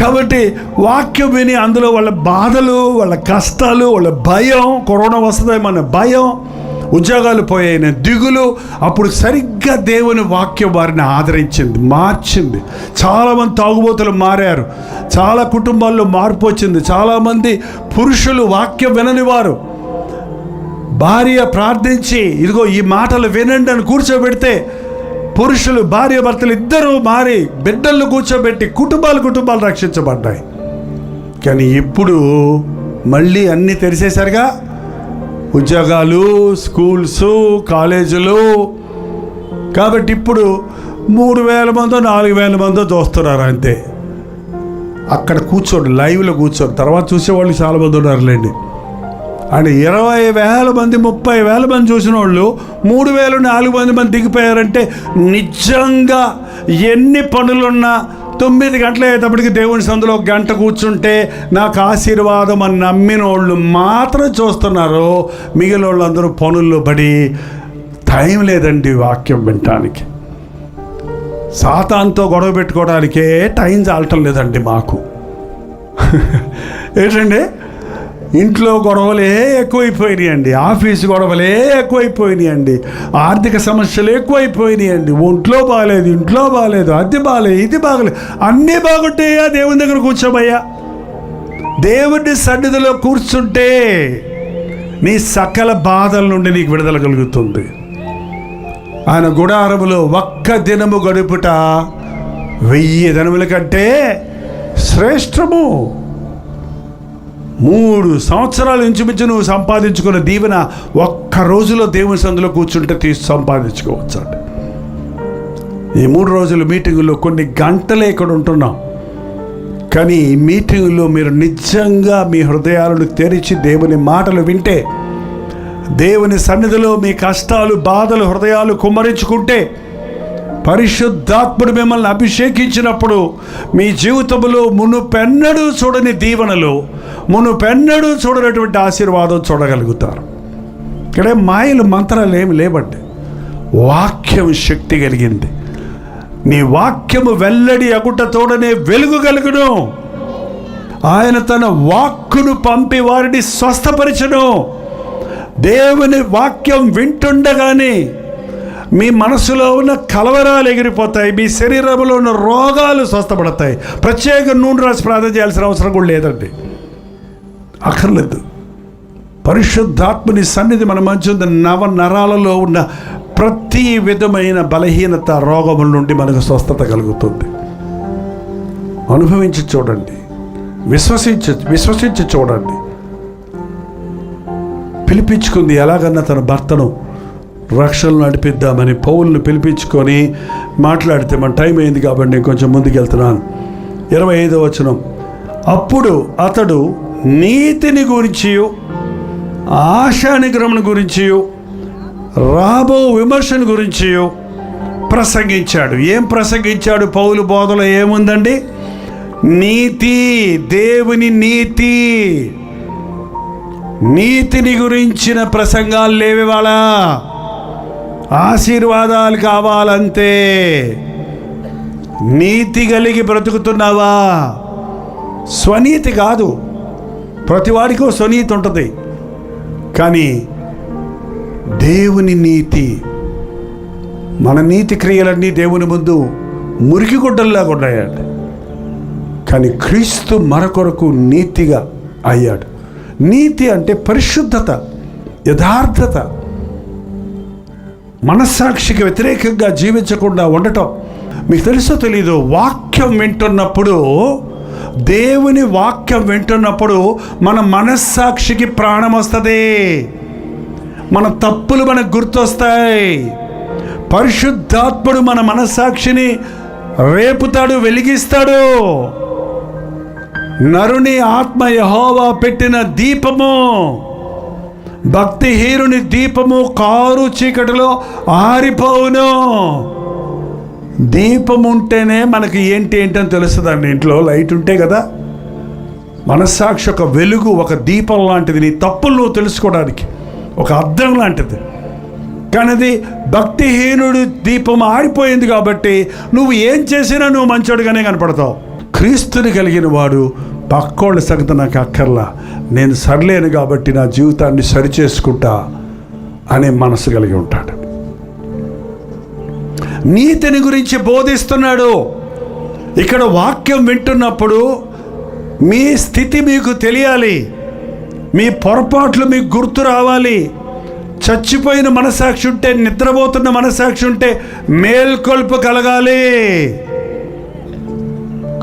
కాబట్టి వాక్యం విని అందులో వాళ్ళ బాధలు, వాళ్ళ కష్టాలు, వాళ్ళ భయం, కరోనా వస్తుందేమన్న భయం, ఉద్యోగాలు పోయిన దిగులు, అప్పుడు సరిగ్గా దేవుని వాక్యం వారిని ఆదరించింది, మార్చింది. చాలామంది తాగుబోతులు మారారు, చాలా కుటుంబాల్లో మార్పు వచ్చింది. చాలామంది పురుషులు వాక్యం వినని వారు, భార్య ప్రార్థించి ఇదిగో ఈ మాటలు వినండి అని కూర్చోబెడితే పురుషులు భార్య భర్తలు ఇద్దరూ మారి బిడ్డలను కూర్చోబెట్టి కుటుంబాలు రక్షించబడ్డాయి. కానీ ఇప్పుడు మళ్ళీ అన్నీ తెరిచేశారుగా. ఉద్యోగాలు, స్కూల్స్, కాలేజీలు. కాబట్టి ఇప్పుడు 3,000 మందో 4,000 మందో చూస్తున్నారు అంతే. అక్కడ కూర్చోండి, లైవ్లో కూర్చోండి. తర్వాత చూసేవాళ్ళు చాలామంది ఉన్నారులేండి. అండ్ 20,000 మంది 30,000 మంది చూసిన వాళ్ళు 3,400 మంది దిగిపోయారంటే నిజంగా ఎన్ని పనులున్నా 9 గంటలు అయ్యేటప్పటికి దేవుని సందులో 1 గంట కూర్చుంటే నాకు ఆశీర్వాదం అని నమ్మిన వాళ్ళు మాత్రం చూస్తున్నారు. మిగిలిన వాళ్ళందరూ పనుల్లో పడి టైం లేదండి వాక్యం వినటానికి. సాతానుతో గొడవ పెట్టుకోవడానికే టైం చాలటం లేదండి మాకు. ఏంటండి, ఇంట్లో గొడవలే ఎక్కువైపోయినాయండి, ఆఫీసు గొడవలే ఎక్కువైపోయినాయండి, ఆర్థిక సమస్యలు ఎక్కువైపోయినాయండి, ఒంట్లో బాగాలేదు, ఇంట్లో బాగాలేదు, అది బాగాలేదు, ఇది బాగలేదు, అన్నీ బాగుంటాయా? దేవుని దగ్గర కూర్చోబయ్యా. దేవుడి సన్నిధిలో కూర్చుంటే నీ సకల బాధల నుండి నీకు విడుదల కలుగుతుంది. ఆయన గుడారములో 1 దినము గడుపుట 1000 దినముల కంటే శ్రేష్టము. 3 సంవత్సరాలు ఇంచుమించు నువ్వు సంపాదించుకున్న దీవెన 1 రోజులో దేవుని సందులో కూర్చుంటే సంపాదించుకోవచ్చు అండి. ఈ 3 రోజుల మీటింగుల్లో కొన్ని గంటలే ఇక్కడ ఉంటున్నాం, కానీ ఈ మీటింగులో మీరు నిజంగా మీ హృదయాలను తెరిచి దేవుని మాటలు వింటే, దేవుని సన్నిధిలో మీ కష్టాలు, బాధలు, హృదయాలు కుమ్మరించుకుంటే, పరిశుద్ధాత్ముడు మిమ్మల్ని అభిషేకించినప్పుడు మీ జీవితంలో మునుపెన్నడూ చూడని దీవెనలు, మునుపెన్నడూ చూడనటువంటి ఆశీర్వాదం చూడగలుగుతారు. ఇక్కడే మాయలు, మంత్రాలు ఏమి లేవండి. వాక్యం శక్తి కలిగింది. నీ వాక్యము వెల్లడి అగుట తోడనే వెలుగు కలుగును. ఆయన తన వాక్కును పంపి వారిని స్వస్థపరచును. దేవుని వాక్యం వింటుండగానే మీ మనసులో ఉన్న కలవరాలు ఎగిరిపోతాయి, మీ శరీరంలో ఉన్న రోగాలు స్వస్థపడతాయి. ప్రత్యేక నూనె రాసి ప్రార్థన చేయాల్సిన అవసరం కూడా లేదండి, అక్కర్లేదు. పరిశుద్ధాత్మని సన్నిధి మన మధ్య ఉంది. నరాలలో ఉన్న ప్రతి విధమైన బలహీనత, రోగముల నుండి మనకు స్వస్థత కలుగుతుంది. అనుభవించి చూడండి, విశ్వసించి చూడండి. పిలిపించుకుంది ఎలాగన్నా తన భర్తను రక్షణలు నడిపిద్దామని పౌలును పిలిపించుకొని మాట్లాడితే, మన టైం అయింది కాబట్టి నేను కొంచెం ముందుకు వెళ్తున్నాను. 25వ వచనం, అప్పుడు అతడు నీతిని గురించి, ఆశా నిగ్రహణ గురించి, రాబో విమర్శన గురించి ప్రసంగించాడు. ఏం ప్రసంగించాడు? పౌలు బోధలో ఏముందండి? నీతి, దేవుని నీతి, నీతిని గురించిన ప్రసంగాలు లేవి. వాళ్ళ ఆశీర్వాదాలు కావాలంతే. నీతి కలిగి బ్రతుకుతున్నావా? స్వనీతి కాదు, ప్రతివాడికో స్వనీతి ఉంటుంది, కానీ దేవుని నీతి. మన నీతి క్రియలన్నీ దేవుని ముందు మురికి గుడ్డల్లాగా ఉన్నాయండి, కానీ క్రీస్తు మరొకరకు నీతిగా అయ్యాడు. నీతి అంటే పరిశుద్ధత, యథార్థత, మనస్సాక్షికి వ్యతిరేకంగా జీవించకుండా ఉండటం. మీకు తెలుసో తెలీదు, వాక్యం వింటున్నప్పుడు, దేవుని వాక్యం వింటున్నప్పుడు మన మనస్సాక్షికి ప్రాణం వస్తుంది, మన తప్పులు మనకు గుర్తొస్తాయి. పరిశుద్ధాత్ముడు మన మనస్సాక్షిని రేపుతాడు, వెలిగిస్తాడు. నరుని ఆత్మ యెహోవా పెట్టిన దీపము, భక్తిహీనుని దీపము కారు చీకటిలో ఆరిపోవును. దీపం ఉంటేనే మనకి ఏంటని తెలుస్తుందండి. ఇంట్లో లైట్ ఉంటే కదా, మనస్సాక్షి ఒక వెలుగు, ఒక దీపం లాంటిది. నీ తప్పులు నువ్వు తెలుసుకోవడానికి ఒక అద్దం లాంటిది. కానీ అది భక్తిహీనుడు దీపం ఆరిపోయింది కాబట్టి నువ్వు ఏం చేసినా నువ్వు మంచోడుగానే కనపడతావు. క్రీస్తుని కలిగిన వాడు పక్కోళ్ళ సంగతి నాకు అక్కర్లా, నేను సరిలేను కాబట్టి నా జీవితాన్ని సరిచేసుకుంటా అనే మనసు కలిగి ఉంటాడు. నీతిని గురించి బోధిస్తున్నాడు. ఇక్కడ వాక్యం వింటున్నప్పుడు మీ స్థితి మీకు తెలియాలి, మీ పొరపాట్లు మీకు గుర్తు రావాలి. చచ్చిపోయిన మనసాక్షి ఉంటే, నిద్రపోతున్న మనసాక్షి ఉంటే మేల్కొల్పు కలగాలి.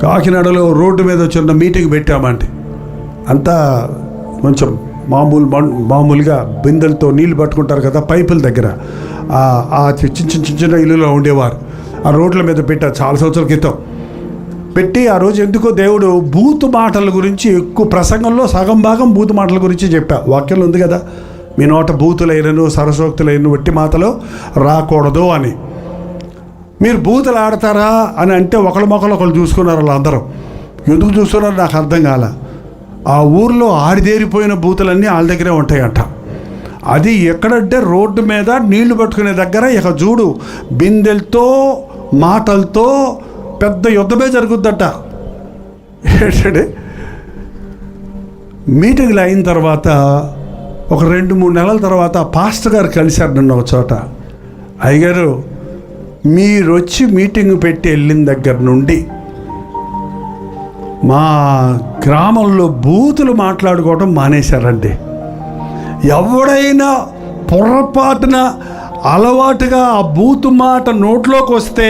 కాకినాడలో రోడ్డు మీద చిన్న మీటింగ్ పెట్టామండి. అంతా కొంచెం మామూలుగా బిందెలతో నీళ్లు పట్టుకుంటారు కదా పైపుల దగ్గర, ఆ చిన్న ఇల్లులో ఉండేవారు. ఆ రోడ్ల మీద పెట్టారు చాలా సంవత్సరాల క్రితం పెట్టి. ఆ రోజు ఎందుకో దేవుడు బూతు మాటల గురించి ఎక్కువ ప్రసంగంలో సగం భాగం బూతు మాటల గురించి చెప్పా. వాక్యంలో ఉంది కదా, మీ నోట బూతులైనను సరసోక్తులైన వట్టి మాటలు రాకూడదు అని. మీరు బూతులు ఆడతారా అని అంటే ఒకళ్ళు చూసుకున్నారు. వాళ్ళందరూ ఎందుకు చూస్తున్నారు నాకు అర్థం కాల. ఆ ఊర్లో ఆడిదేరిపోయిన బూతులన్నీ వాళ్ళ దగ్గరే ఉంటాయంట. అది ఎక్కడంటే రోడ్డు మీద నీళ్లు పట్టుకునే దగ్గర ఇక చూడు బిందెలతో మాటలతో పెద్ద యుద్ధమే జరుగుద్దట. ఏంటంటే మీటింగ్లు అయిన తర్వాత ఒక 2-3 నెలల తర్వాత పాస్టర్ గారు కలిశారు నన్ను ఒక చోట. అయ్యగారు, మీరు వచ్చి మీటింగ్ పెట్టి వెళ్ళిన దగ్గర నుండి మా గ్రామంలో బూతులు మాట్లాడుకోవడం మానేశారండి. ఎవడైనా పొరపాటున అలవాటుగా ఆ బూతు మాట నోట్లోకి వస్తే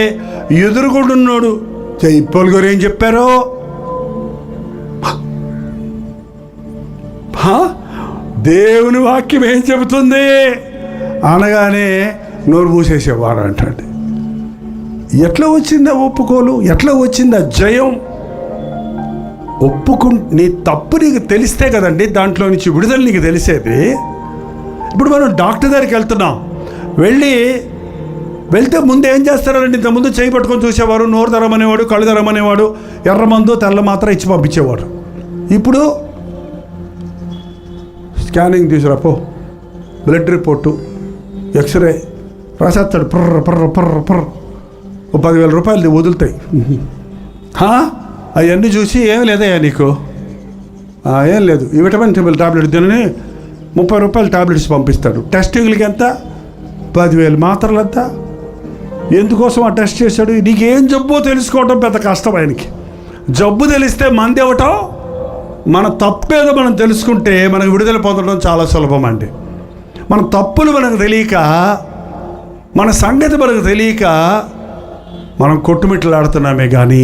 ఎదురుగుడున్నాడు జైపోల్ గారు ఏం చెప్పారో, దేవుని వాక్యం ఏం చెబుతుంది అనగానే నోరు మూసేసేవారు అంటండి. ఎట్లా వచ్చిందా ఒప్పుకోలు, ఎట్లా వచ్చిందా జయం? నీ తప్పు నీకు తెలిస్తే కదండి దాంట్లో నుంచి విడుదల నీకు తెలిసేది. ఇప్పుడు మనం డాక్టర్ దగ్గరికి వెళ్తున్నాం, వెళ్తే ముందు ఏం చేస్తారండి, ఇంతకుముందు చేయి పట్టుకొని చూసేవారు, నోరు ధరమనేవాడు, కళ్ళు ధరమనేవాడు, ఎర్రమందు తెల్ల మాత్రం ఇచ్చి పంపించేవాడు. ఇప్పుడు స్కానింగ్ తీసుకురాపో, బ్లడ్ రిపోర్టు, ఎక్స్రే రాసేస్తాడు, పర్ర 10,000 రూపాయలు వదులుతాయి. అవన్నీ చూసి ఏం లేదయ్యా నీకు, ఏం లేదు, ఈ విటమిన్ టాబ్లెట్ తినని 30 రూపాయలు టాబ్లెట్స్ పంపిస్తాడు. టెస్టింగ్లకి ఎంత? 10,000 మాత్రలు ఎంత? ఎందుకోసం ఆ టెస్ట్ చేశాడు? నీకేం జబ్బో తెలుసుకోవడం పెద్ద కష్టం ఆయనకి. జబ్బు తెలిస్తే మంది ఇవ్వటం, మన తప్పేదో మనం తెలుసుకుంటే మనకు విడుదల పొందడం చాలా సులభం అండి. మన తప్పులు మనకు తెలియక, మన సంగతి మనకు తెలియక మనం కొట్టుమిట్లాడుతున్నామే. కానీ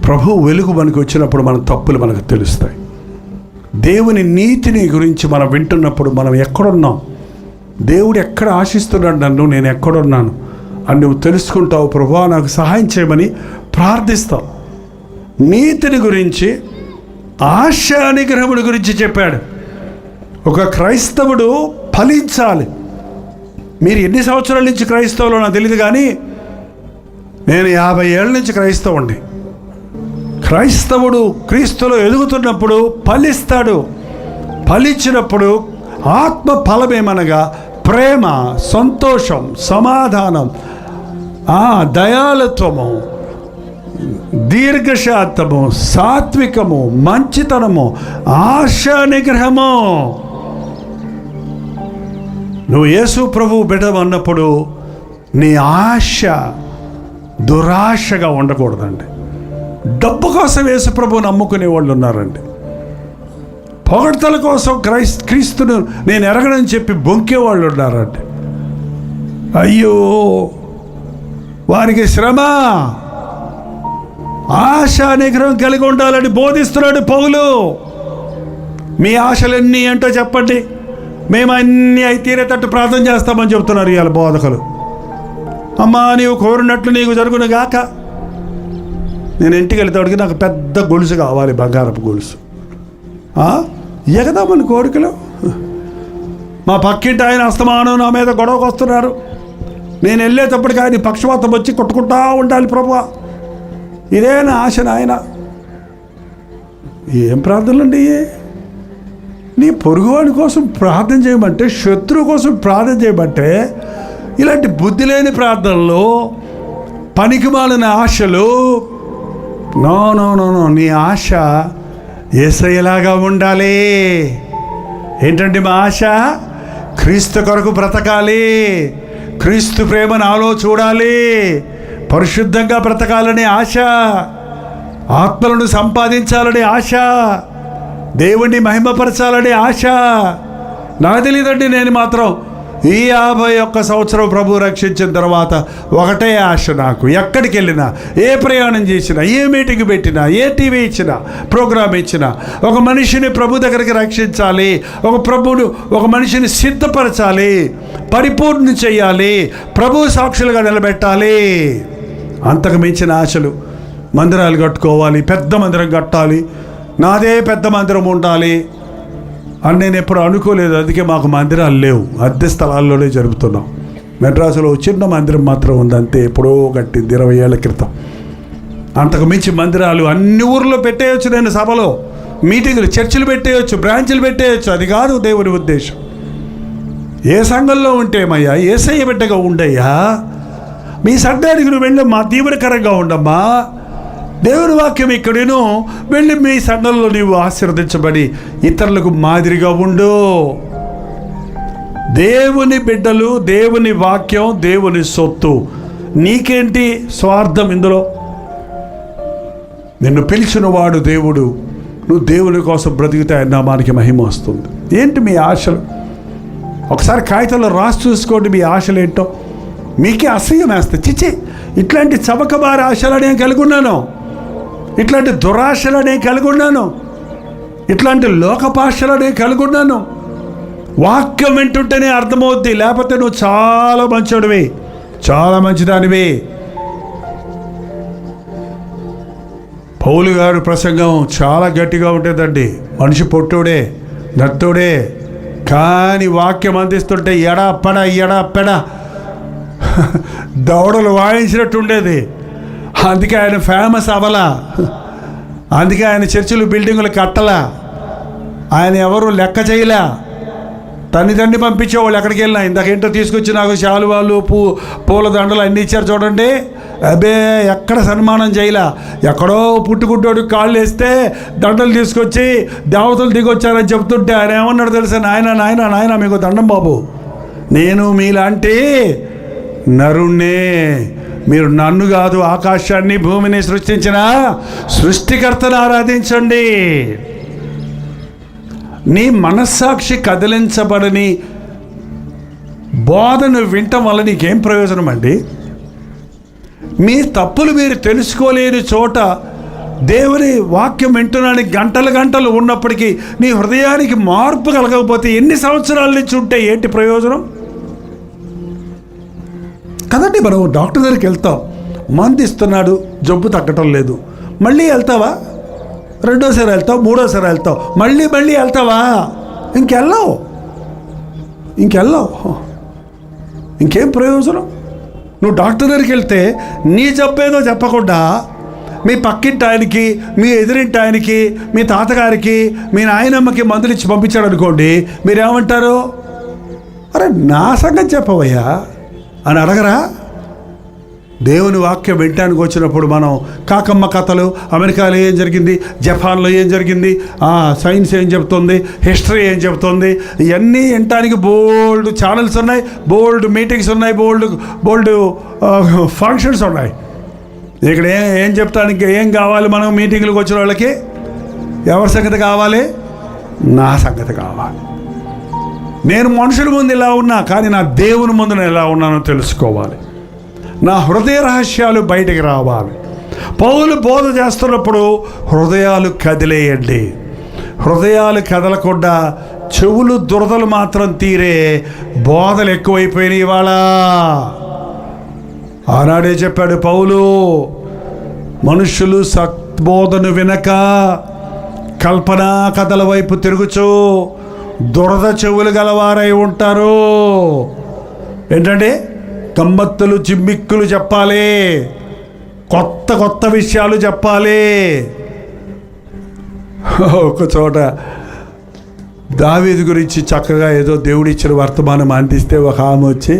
ప్రభు వెలుగు మనకు వచ్చినప్పుడు మన తప్పులు మనకు తెలుస్తాయి. దేవుని నీతిని గురించి మనం వింటున్నప్పుడు మనం ఎక్కడున్నాం, దేవుడు ఎక్కడ ఆశిస్తున్నాడు నన్ను, నేను ఎక్కడున్నాను అని నువ్వు తెలుసుకుంటావు. ప్రభువా నాకు సహాయం చేయమని ప్రార్థిస్తావు. నీతిని గురించి, ఆశా నిగ్రహముడి గురించి చెప్పాడు. ఒక క్రైస్తవుడు ఫలించాలి. మీరు ఎన్ని సంవత్సరాల నుంచి క్రైస్తవులో నాకు తెలియదు, కానీ నేను 50 ఏళ్ళ నుంచి క్రైస్తవుండి. క్రైస్తవుడు క్రీస్తులో ఎదుగుతున్నప్పుడు ఫలిస్తాడు. ఫలించినప్పుడు ఆత్మ ఫలమేమనగా ప్రేమ, సంతోషం, సమాధానం, దయాళత్వము, దీర్ఘశాంతము, సాత్వికము, మంచితనము, ఆశా నిగ్రహము. నువ్వు యేసు ప్రభువు బిడ్డ అన్నప్పుడు నీ ఆశ దురాశగా ఉండకూడదండి. డబ్బు కోసం యేసు ప్రభువుని నమ్ముకునే వాళ్ళు ఉన్నారండి. పొగడ్తల కోసం క్రీస్తును నేను ఎరగనని చెప్పి బొంకే వాళ్ళు ఉన్నారండి. అయ్యో, వారికి శ్రమ. ఆశా నిగ్రహం కలిగి ఉండాలని బోధిస్తున్నాడు పౌలు. మీ ఆశలన్నీ ఏంటో చెప్పండి, మేము అన్నీ అయి తీరేటట్టు ప్రార్థన చేస్తామని చెప్తున్నారు ఇవాళ బోధకులు. అమ్మా నీవు కోరినట్లు నీకు జరుగును గాక. నేను ఇంటికి వెళ్తాడికి నాకు పెద్ద గొలుసు కావాలి, బంగారపు గొలుసు. ఎగదామని కోరికలు. మా పక్కింటి ఆయన అస్తమానం నా మీద గొడవకు వస్తున్నారు. నేను వెళ్ళేటప్పటికి ఆయన పక్షవాతం వచ్చి కొట్టుకుంటా ఉండాలి. ప్రభువా ఇదే నా ఆశ నాయన. ఏం ప్రార్థనలండి? నీ పొరుగువాడి కోసం ప్రార్థన చేయమంటే, శత్రువు కోసం ప్రార్థన చేయమంటే, ఇలాంటి బుద్ధి లేని ప్రార్థనలు, పనికిమాలిన ఆశలు. నో నో నో నో, నీ ఆశ యేసయ్యలాగా ఉండాలి. ఏంటంటే మా ఆశ క్రీస్తు కొరకు బ్రతకాలి, క్రీస్తు ప్రేమను ఆలో చూడాలి, పరిశుద్ధంగా బ్రతకాలనే ఆశ, ఆత్మలను సంపాదించాలనే ఆశ, దేవుణ్ణి మహిమపరచాలనే ఆశ. నాకు తెలియదండి, నేను మాత్రం ఈ 51 సంవత్సరం ప్రభు రక్షించిన తర్వాత ఒకటే ఆశ నాకు. ఎక్కడికి వెళ్ళినా, ఏ ప్రయాణం చేసినా, ఏ మీటింగ్ పెట్టినా, ఏ టీవీ ఇచ్చినా, ప్రోగ్రామ్ ఇచ్చినా, ఒక మనిషిని ప్రభు దగ్గరికి రక్షించాలి, ఒక మనిషిని సిద్ధపరచాలి, పరిపూర్ణ చేయాలి, ప్రభు సాక్షులుగా నిలబెట్టాలి. అంతకు మించిన ఆశలు. మందిరాలు కట్టుకోవాలి, పెద్ద మందిరం కట్టాలి, నాదే పెద్ద మందిరం ఉండాలి అని నేను ఎప్పుడు అనుకోలేదు. అందుకే మాకు మందిరాలు లేవు, అద్దె స్థలాల్లోనే జరుపుతున్నాం. మెడ్రాసులో చిన్న మందిరం మాత్రం ఉంది, అంతే. ఎప్పుడో కట్టింది 20 ఏళ్ల క్రితం. అంతకు మించి మందిరాలు అన్ని ఊర్లో పెట్టేయచ్చు. నేను సభలో మీటింగులు, చర్చిలు పెట్టేయచ్చు, బ్రాంచ్లు పెట్టేయచ్చు. అది కాదు దేవుని ఉద్దేశం. ఏ సంఘంలో ఉంటేమయ్యా, యేసయ్య బిడ్డగా ఉండయ్యా, మీ సంఘానికి నువ్వు వెళ్ళి మా దీవెనకరంగా ఉండమ్మా. దేవుని వాక్యం ఇక్కడేనో వెళ్ళి మీ సంఘంలో నీవు ఆశీర్వదించబడి ఇతరులకు మాదిరిగా ఉండు. దేవుని బిడ్డలు, దేవుని వాక్యం, దేవుని సొత్తు. నీకేంటి స్వార్థం ఇందులో? నిన్ను పిలిచిన వాడు దేవుడు, నువ్వు దేవుని కోసం బ్రతికితే ఆయన నామానికి మహిమ వస్తుంది. ఏంటి మీ ఆశలు? ఒకసారి కాగితంలో రాసి చూసుకోండి మీ ఆశలు ఏంటో. మీకే అసహ్యం వేస్తే, చిచి ఇట్లాంటి చవకబారి ఆశలు నేను కలిగి ఉన్నాను, ఇట్లాంటి దురాశలు నేను కలిగి ఉన్నాను, ఇట్లాంటి లోకపాశలు నేను కలిగి ఉన్నాను. వాక్యం వింటుంటేనే అర్థమవుద్ది. లేకపోతే నువ్వు చాలా మంచివాడివి, చాలా మంచిదానివి. పౌలు గారు ప్రసంగం చాలా గట్టిగా ఉంటుందండి. మనిషి పొట్టుడే, నత్తుడే, కానీ వాక్యం అందిస్తుంటే ఎడపెడ దౌడలు వాయించినట్టు ఉండేది. అందుకే ఆయన ఫేమస్ అవ్వలా, అందుకే ఆయన చర్చిలు, బిల్డింగులు కట్టలా, ఆయన ఎవరు లెక్క చేయలే. తండ్రి పంపించేవాళ్ళు ఎక్కడికి వెళ్ళినా. ఇందాకేంటో తీసుకొచ్చి నాకు శాలువాలు, పూల దండలు అన్నీ ఇచ్చారు చూడండి. అబ్బే ఎక్కడ సన్మానం చేయలే. ఎక్కడో పుట్టుకుంటోడు కాళ్ళు వేస్తే దండలు తీసుకొచ్చి దేవతలు దిగొచ్చారని చెప్తుంటే ఆయన ఏమన్నాడు తెలుసా? నాయన మీకు దండం బాబు, నేను మీలాంటి నరుణ్ణే, మీరు నన్ను కాదు ఆకాశాన్ని భూమిని సృష్టించిన సృష్టికర్తను ఆరాధించండి. నీ మనస్సాక్షి కదిలించబడని బోధను వినటం వల్ల నీకేం ప్రయోజనం అండి? మీ తప్పులు మీరు తెలుసుకోలేని చోట దేవుని వాక్యం వింటున్నానికి గంటలు ఉన్నప్పటికీ నీ హృదయానికి మార్పు కలగకపోతే ఎన్ని సంవత్సరాల నుంచి ఉంటే ఏంటి ప్రయోజనం? కదండి, మనం డాక్టర్ దగ్గరికి వెళ్తాం, మందు ఇస్తున్నాడు, జబ్బు తగ్గటం లేదు, మళ్ళీ వెళ్తావా? రెండోసారి వెళ్తావు, మూడోసారి వెళ్తావు, మళ్ళీ వెళ్తావా? ఇంకెళ్ళవు. ఇంకేం ప్రయోజనం? నువ్వు డాక్టర్ దగ్గరికి వెళ్తే నీ జబ్బేదో చెప్పకుండా మీ పక్కింటి ఆయనకి, మీ ఎదురింటి ఆయనకి, మీ తాతగారికి, మీ నాయనమ్మకి మందులు ఇచ్చి పంపించాడు అనుకోండి, మీరేమంటారు? అరే నా సంగతి చెప్పవయ్యా అని అడగరా? దేవుని వాక్యం వినటానికి వచ్చినప్పుడు మనం కాకమ్మ కథలు, అమెరికాలో ఏం జరిగింది, జపాన్లో ఏం జరిగింది, సైన్స్ ఏం చెప్తుంది, హిస్టరీ ఏం చెప్తుంది, ఇవన్నీ వినటానికి బోల్డ్ ఛానల్స్ ఉన్నాయి, బోల్డ్ మీటింగ్స్ ఉన్నాయి, బోల్డ్ ఫంక్షన్స్ ఉన్నాయి. ఇక్కడ ఏం చెప్తానికి ఏం కావాలి? మనం మీటింగ్లకు వచ్చిన వాళ్ళకి ఎవరి సంగతి కావాలి? నా సంగతి కావాలి. నేను మనుషుల ముందు ఎలా ఉన్నా, కానీ నా దేవుని ముందు నేను ఎలా ఉన్నానో తెలుసుకోవాలి. నా హృదయ రహస్యాలు బయటికి రావాలి. పౌలు బోధ చేస్తున్నప్పుడు హృదయాలు కదిలేయండి. హృదయాలు కదలకుండా చెవులు దురదలు మాత్రం తీరే బోధలు ఎక్కువైపోయినాయి ఇవాళ. ఆనాడే చెప్పాడు పౌలు, మనుషులు సద్బోధను వినక కల్పనా కథల వైపు తిరుగుచు దురద చెవులు గలవారై ఉంటారు. ఏంటంటే గమ్మత్తులు, జిమ్మిక్కులు చెప్పాలి, కొత్త విషయాలు చెప్పాలి. ఒక చోట దావీదు గురించి చక్కగా ఏదో దేవుడిచ్చిన వర్తమానం అందిస్తే ఒక ఆమె వచ్చి,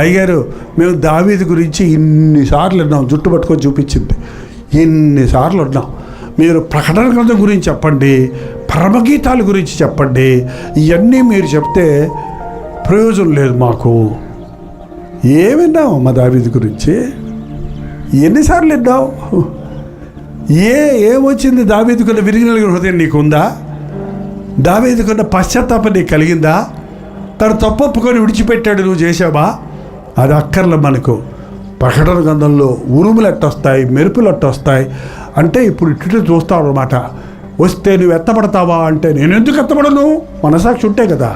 అయ్యగారు మేము దావీదు గురించి ఇన్నిసార్లు విన్నాం, జుట్టు పట్టుకొని చూపించింది, ఇన్నిసార్లు విన్నాం, మీరు ప్రకటన గ్రంథం గురించి చెప్పండి, పరమగీతాల గురించి చెప్పండి, ఇవన్నీ మీరు చెప్తే ప్రయోజనం లేదు మాకు. ఏమిన్నావు మా దావీదు గురించి? ఎన్నిసార్లు విన్నావు? ఏమొచ్చింది? దావీదుకున్న విరిగిన హృదయం నీకుందా? దావీదుకున్న పశ్చాత్తాపం నీకు కలిగిందా? తను తప్పొప్పుకొని విడిచిపెట్టాడు, నువ్వు చేసావా? అది అక్కర్లే మనకు. ప్రకటన గ్రంథంలో ఉరుములు ఎట్టొస్తాయి, మెరుపులు ఎట్టొస్తాయి అంటే ఇప్పుడు ఇటు చూస్తావు అన్నమాట. వస్తే నువ్వు ఎత్తపడతావా అంటే నేను ఎందుకు ఎత్తపడను? మనసాక్షి ఉంటే కదా.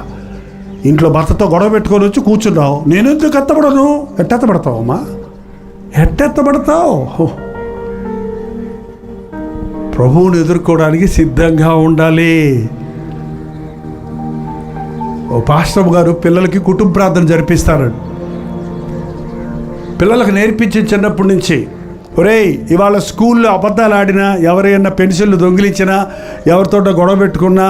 ఇంట్లో భర్తతో గొడవ పెట్టుకొని వచ్చి కూర్చున్నావు, నేను ఎందుకు ఎత్తపడను? ఎట్టెత్తపడతావమ్మా? ఎట్టెత్తపడతావు? ప్రభువుని ఎదుర్కోవడానికి సిద్ధంగా ఉండాలి. ఓ పాస్టర్ గారు పిల్లలకి కుటుంబ ప్రార్థన జరిపిస్తారండి. పిల్లలకు నేర్పించి చిన్నప్పటి నుంచి, ఒరేయ్ ఇవాళ స్కూల్లో అబద్ధాలు ఆడినా, ఎవరైనా పెన్సిళ్ళు దొంగిలించినా, ఎవరితో గొడవ పెట్టుకున్నా,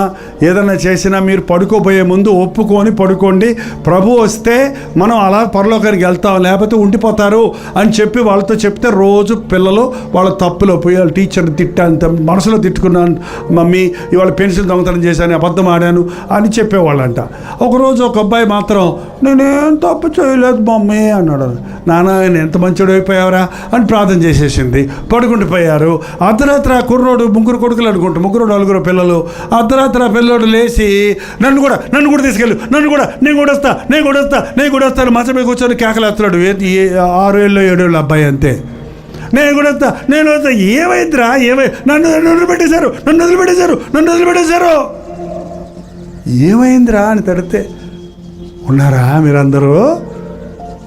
ఏదైనా చేసినా మీరు పడుకోబోయే ముందు ఒప్పుకొని పడుకోండి. ప్రభు వస్తే మనం అలా పరలోకానికి వెళ్తాం, లేకపోతే ఉండిపోతారు అని చెప్పి వాళ్ళతో చెప్తే రోజు పిల్లలు వాళ్ళ తప్పులో పోయి వాళ్ళ టీచర్ని తిట్టాను, మనసులో తిట్టుకున్నాను, మమ్మీ ఇవాళ పెన్సిల్ దొంగతనం చేశాను, అబద్ధం ఆడాను అని చెప్పేవాళ్ళంట. ఒకరోజు ఒక అబ్బాయి మాత్రం నేనేం తప్పు చేయలేదు మమ్మీ అన్నాడు. నాన్న నేను ఎంత మంచోడు అయిపోయావరా అని ప్రార్థన చేసేసింది. పడుకుండిపోయారు. అర్ధరాత్రి ఆ కుర్రోడు, ముగ్గురు కొడుకులు అనుకుంటా, ముగ్గురు నలుగురు పిల్లలు, అర్ధరాత్రి ఆ పిల్లోడు లేచి నన్ను కూడా తీసుకెళ్ళు, నేను కూడా వస్తాను మంచం మీద కూర్చొని కేకలేస్తున్నాడు. 6 ఏళ్ళు 7 ఏళ్ళు అబ్బాయి అంతే. నేను వస్తా. ఏమైందిరా? నన్ను వదిలిపెట్టేశారు ఏమైందిరా అని తడితే, ఉన్నారా మీరందరూ?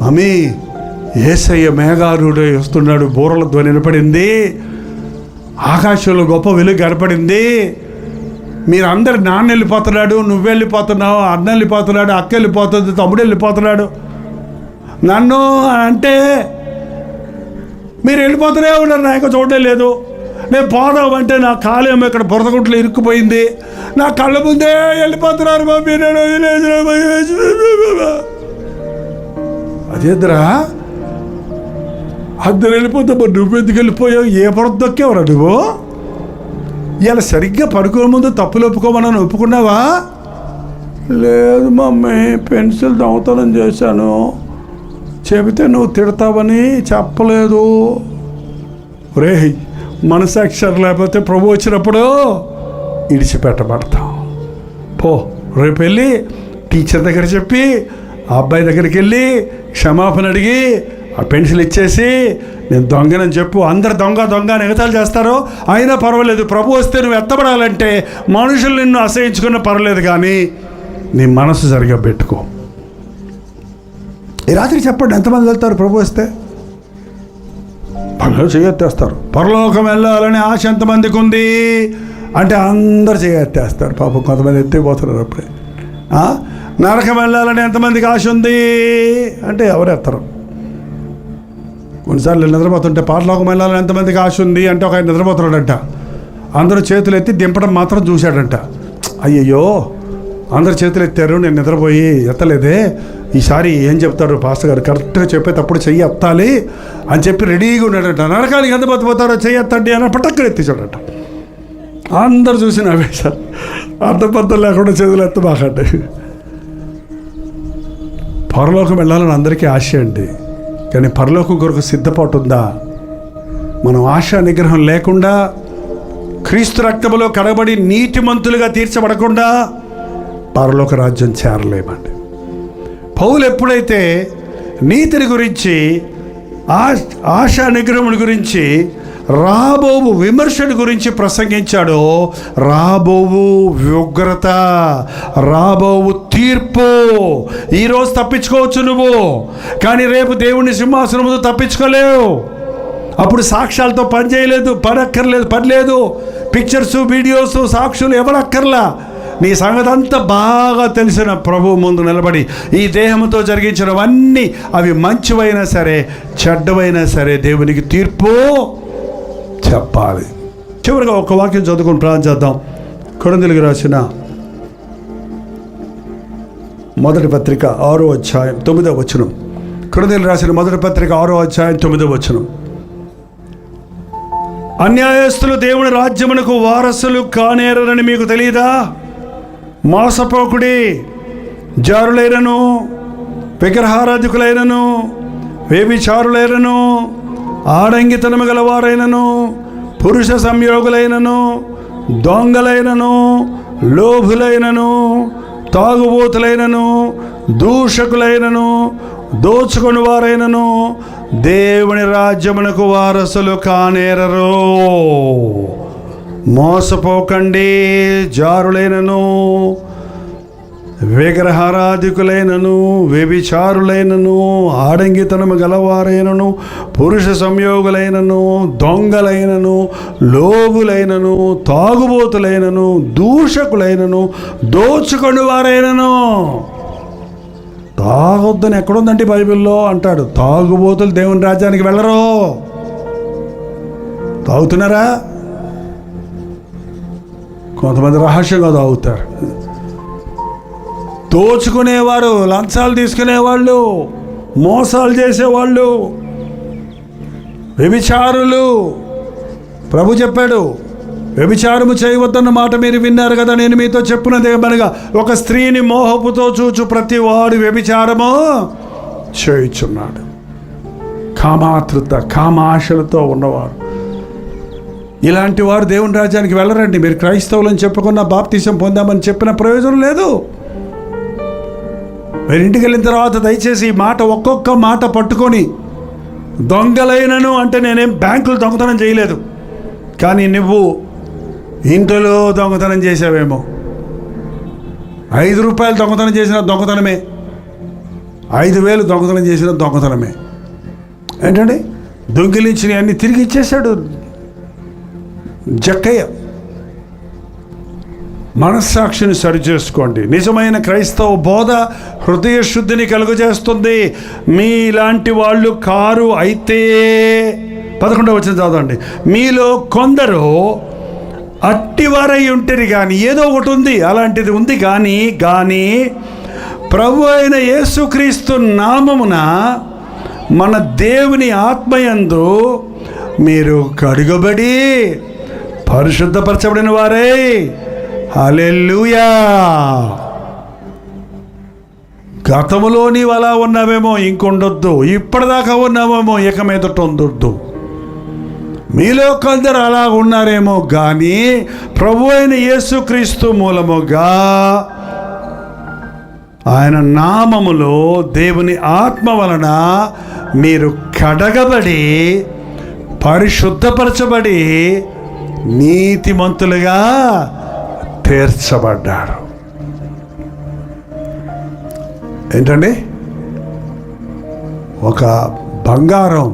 మమ్మీ యేసయ్య మేఘారుడు వస్తున్నాడు, బూరల ధ్వని వినపడింది, ఆకాశంలో గొప్ప వెలుగు కనపడింది, మీరందరు నాన్న వెళ్ళిపోతున్నాడు, నువ్వు వెళ్ళిపోతున్నావు, అన్న వెళ్ళిపోతున్నాడు, అక్క వెళ్ళిపోతుంది, తమ్ముడు వెళ్ళిపోతున్నాడు. నన్ను అంటే మీరు వెళ్ళిపోతూనే ఉన్నారు, నాకు చూడడం లేదు. నేను పోదామంటే నా కాలేమో ఇక్కడ బురదగుంట్లో ఇరుక్కుపోయింది, నా కళ్ళ ముందే వెళ్ళిపోతున్నారు మమ్మీ, నేను అదేద్దరా అందరు వెళ్ళిపోతే మరి నువ్వెందుకు వెళ్ళిపోయావు? ఏ బురద దొక్కేవరా నువ్వు? ఇలా సరిగ్గా పడుకోని ముందు తప్పులు ఒప్పుకోమని ఒప్పుకున్నావా? లేదు మమ్మీ పెన్సిల్ దొంగతనం చేశాను, చెబితే నువ్వు తిడతావని చెప్పలేదు. రే మనసాక్షరం లేకపోతే ప్రభు వచ్చినప్పుడు ఇడిచిపెట్టబడతాం. పో రేపు వెళ్ళి టీచర్ దగ్గర చెప్పి ఆ అబ్బాయి దగ్గరికి వెళ్ళి క్షమాపణ అడిగి ఆ పెన్సిల్ ఇచ్చేసి నేను దొంగనని చెప్పు. అందరు దొంగ అని ఎగతాలు చేస్తారో అయినా పర్వాలేదు, ప్రభు వస్తే నువ్వు ఎత్తబడాలంటే మనుషులు నిన్ను అసహించుకున్నా పర్వాలేదు, కానీ నీ మనసు సరిగా పెట్టుకో. ఈ రాత్రి చెప్పండి, ఎంతమంది వెళ్తారు ప్రభు వస్తే? పనులు చేయెత్తేస్తారు. పరలోకం వెళ్ళాలని ఆశ ఎంతమందికి ఉంది అంటే అందరు చేయెత్తేస్తారు. పాపం కొంతమంది ఎత్తిపోతున్నారు అప్పుడే. నరకం వెళ్ళాలని ఎంతమందికి ఆశ ఉంది అంటే ఎవరు ఎత్తరు. కొన్నిసార్లు నిద్రపోతుంటే పరలోకం వెళ్ళాలని ఎంతమందికి ఆశ ఉంది అంటే ఒక ఆయన నిద్రపోతున్నాడంట, అందరూ చేతులు ఎత్తి దింపడం మాత్రం చూశాడంట. అయ్యయ్యో అందరు చేతులు ఎత్తారు, నేను నిద్రపోయి ఎత్తలేదే, ఈసారి ఏం చెప్తారు పాస్టర్ గారు, కరెక్ట్గా చెప్పేటప్పుడు చెయ్యి ఎత్తాలి అని చెప్పి రెడీగా ఉన్నాడంట. నరకానికి ఎంత పోతారో చెయ్యి ఎత్తండి అని పట్టక్కన ఎత్తించాడట. అందరు చూసి నవ్వేశారు. అర్థపర్థం లేకుండా చేతులు ఎత్తబాకండి. పరలోకం వెళ్ళాలని అందరికీ ఆశ అండి, కానీ పరలోకం కొరకు సిద్ధపాటు ఉందా? మనం ఆశా నిగ్రహం లేకుండా, క్రీస్తు రక్తములో కడబడి నీతిమంతులుగా తీర్చబడకుండా పరలోక రాజ్యం చేరలేమండి. పౌలు ఎప్పుడైతే నీతిని గురించి, ఆశా నిగ్రహముల గురించి, రాబోవు విమర్శల గురించి ప్రసంగించాడో, రాబోవు ఉగ్రత, రాబోవు తీర్పు, ఈరోజు తప్పించుకోవచ్చు నువ్వు, కానీ రేపు దేవుని సింహాసనం ముందు తప్పించుకోలేవు. అప్పుడు సాక్ష్యాలతో పని లేదు, పిక్చర్స్ వీడియోస్ సాక్షులు ఎవరక్కర్లా. నీ సంగతి అంతా బాగా తెలిసిన ప్రభువు ముందు నిలబడి ఈ దేహంతో జరిగించినవన్నీ అవి మంచివైనా సరే చెడ్డవైనా సరే దేవునికి తీర్పు చెప్పాలి. చివరిగా ఒక వాక్యం చదువుకొని ప్రార్థన చేద్దాం. కొరింథీయులకు రాసిన మొదటి పత్రిక 6వ అధ్యాయం 9వ వచనం. కొరింథీయులకు రాసిన మొదటి పత్రిక 6వ అధ్యాయం 9వ వచనం. అన్యాయస్తులు దేవుని రాజ్యమునకు వారసులు కానేరని మీకు తెలియదా? మోసపోకుడి, జారులైనను, విగ్రహారాధికులైనను, వ్యభిచారులైనను, ఆడంగితనము గలవారైనను, పురుష సంయోగులైనను, దొంగలైనను, లోభులైనను, తాగుబోతులైనను, దూషకులైనను, దోచుకొని వారైనను దేవుని రాజ్యమునకు వారసులు కానేరరు. మోసపోకండి. జారులైనను, విగ్రహారాధికులైనను, వ్యభిచారులైనను, ఆడంగితనము గలవారైనను, పురుష సంయోగులైనను, దొంగలైనను, లోగులైనను, తాగుబోతులైనను, దూషకులైనను, దోచుకొని వారైనను. తాగొద్దని ఎక్కడుందంటే బైబిల్లో అంటాడు. తాగుబోతులు దేవుని రాజ్యానికి వెళ్ళరు. తాగుతున్నారా? కొంతమంది రహస్యంగా తాగుతారు. దోచుకునేవారు, లంచాలు తీసుకునేవాళ్ళు, మోసాలు చేసేవాళ్ళు, వ్యభిచారులు. ప్రభు చెప్పాడు, వ్యభిచారము చేయవద్దన్న మాట మీరు విన్నారు కదా, నేను మీతో చెప్పున్నదేమనగా ఒక స్త్రీని మోహపుతో చూచు ప్రతి వాడు వ్యభిచారము చేయుచున్నాడు. కామాతృత, కామాశలతో ఉన్నవారు, ఇలాంటి వారు దేవుని రాజ్యానికి వెళ్ళరండి. మీరు క్రైస్తవులని చెప్పుకున్న, బాప్తిసం పొందామని చెప్పిన ప్రయోజనం లేదు. మీరు ఇంటికి వెళ్ళిన తర్వాత దయచేసి ఈ మాట, ఒక్కొక్క మాట పట్టుకొని, దొంగలైనను అంటే నేనేం బ్యాంకులు దొంగతనం చేయలేదు, కానీ నువ్వు ఇంట్లో దొంగతనం చేసావేమో. 5 రూపాయలు దొంగతనం చేసిన దొంగతనమే, 5,000 దొంగతనం చేసిన దొంగతనమే. ఏంటండి? దొంగిలించిన అన్ని తిరిగి ఇచ్చేశాడు జక్కయ్య. మనస్సాక్షిని సరిచేసుకోండి. నిజమైన క్రైస్తవ బోధ హృదయ శుద్ధిని కలుగజేస్తుంది. మీలాంటి వాళ్ళు కారు అయితే 11వ వచనం చదవండి. మీలో కొందరు అట్టివారై ఉంటారు, కానీ ఏదో ఒకటి ఉంది, అలాంటిది ఉంది. కానీ ప్రభు అయిన యేసుక్రీస్తు నామమున మన దేవుని ఆత్మయందు మీరు కడుగబడి పరిశుద్ధపరచబడిన వారై. హల్లెలూయా. గతములో నీవు అలా ఉన్నావేమో, ఇంకొండొద్దు. ఇప్పటిదాకా ఉన్నావేమో, ఇక మీదట ఉండొద్దు. మీలో కొందరు అలా ఉన్నారేమో, కానీ ప్రభు అయిన యేసుక్రీస్తు మూలముగా, ఆయన నామములో, దేవుని ఆత్మ వలన మీరు కడగబడి పరిశుద్ధపరచబడి నీతిమంతులుగా తీర్చబడ్డారు. ఏంటండి? ఒక బంగారం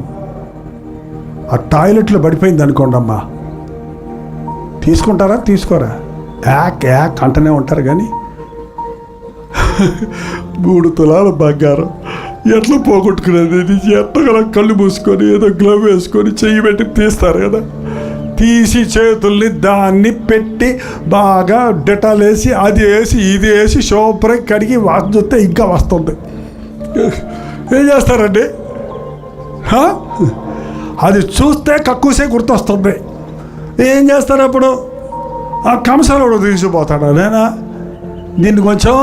ఆ టాయిలెట్లో పడిపోయింది అనుకోండి అమ్మా, తీసుకుంటారా? తీసుకోరా? యాక్ అంటనే ఉంటారు. కానీ 3 తులాల బంగారం ఎట్లా పోగొట్టుకునేది? ఎట్టగల కళ్ళు మూసుకొని ఏదో గ్లవ్ వేసుకొని చెయ్యి పెట్టి తీస్తారు కదా. తీసి చేతుల్ని దాన్ని పెట్టి బాగా డెటాల్ వేసి, అది వేసి, ఇది వేసి శుభ్రం కడిగి వాసన చూస్తే ఇంకా వస్తుంది. ఏం చేస్తారండి? అది చూస్తే కక్కుసే గుర్తొస్తుంది. ఏం చేస్తారు అప్పుడు? ఆ కంసాలోడు తీసుకుపోతాడు. నేనా దీన్ని కొంచెం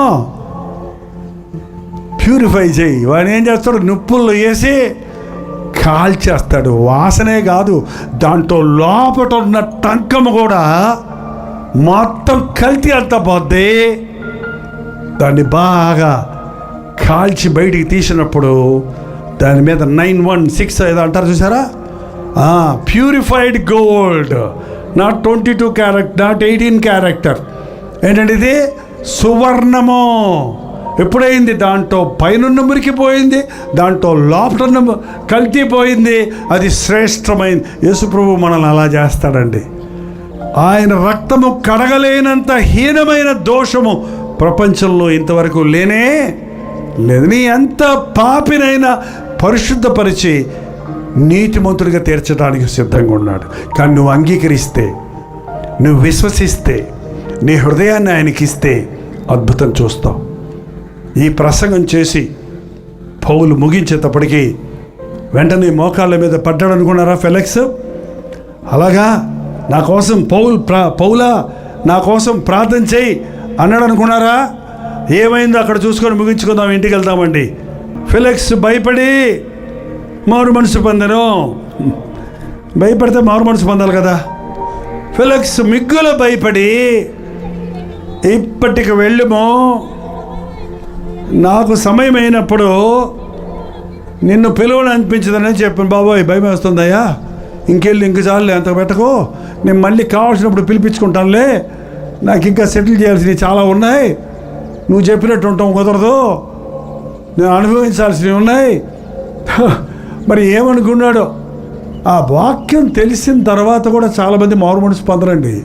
ప్యూరిఫై చేయి. వాడు ఏం చేస్తాడు? నిప్పుల్లో వేసి కాల్చేస్తాడు. వాసనే కాదు, దాంట్లో లోపట ఉన్న టంకము కూడా మొత్తం కల్తీ అంతా పోద్ది. దాన్ని బాగా కాల్చి బయటికి తీసినప్పుడు దాని మీద 916 ఏదో అంటారు, చూసారా? Purified gold, not 22 character, not 18 character. ఏంటంటే ఇది సువర్ణము. ఎప్పుడైంది? దాంట్లో పైనున్న మురికిపోయింది, దాంట్లో లోపల కల్తీ పోయింది, అది శ్రేష్టమైంది. యేసుప్రభు మనల్ని అలా చేస్తాడండి. ఆయన రక్తము కడగలేనంత హీనమైన దోషము ప్రపంచంలో ఇంతవరకు లేనే లేదు. నీ ఎంత పాపినైనా పరిశుద్ధపరిచి నీతిమంతుడిగా తీర్చడానికి సిద్ధంగా ఉన్నాడు. కానీ నువ్వు అంగీకరిస్తే, నువ్వు విశ్వసిస్తే, నీ హృదయాన్ని ఆయనకి ఇస్తే అద్భుతం చూస్తావు. ఈ ప్రసంగం చేసి పౌలు ముగించేటప్పటికీ వెంటనే మోకాళ్ళ మీద పడ్డాడు అనుకున్నారా ఫెలిక్స్? అలాగా నా కోసం పౌలా నా కోసం ప్రార్థన చేయి అన్నాడు అనుకున్నారా? ఏమైందో అక్కడ చూసుకొని ముగించుకుందాం, ఇంటికి వెళ్దామండి. ఫెలిక్స్ భయపడి మారు మనసు పొందను. భయపడితే మారు మనసు పొందాలి కదా. ఫెలిక్స్ మిగ్గులో భయపడి, ఇప్పటికి వెళ్ళుమో నాకు సమయం అయినప్పుడు నిన్ను పిలువని అనిపించదని చెప్పాను. బాబోయ్ భయం వేస్తుందయ్యా, ఇంకెళ్ళి ఇంక చాలులే, అంత పెట్టకు, నేను మళ్ళీ కావాల్సినప్పుడు పిలిపించుకుంటానులే, నాకు ఇంకా సెటిల్ చేయాల్సినవి చాలా ఉన్నాయి, నువ్వు చెప్పినట్టు ఉంటాం కుదరదు, నేను అనుభవించాల్సినవి ఉన్నాయి. మరి ఏమనుకున్నాడో. ఆ వాక్యం తెలిసిన తర్వాత కూడా చాలామంది మారు మనసు పొందరండి.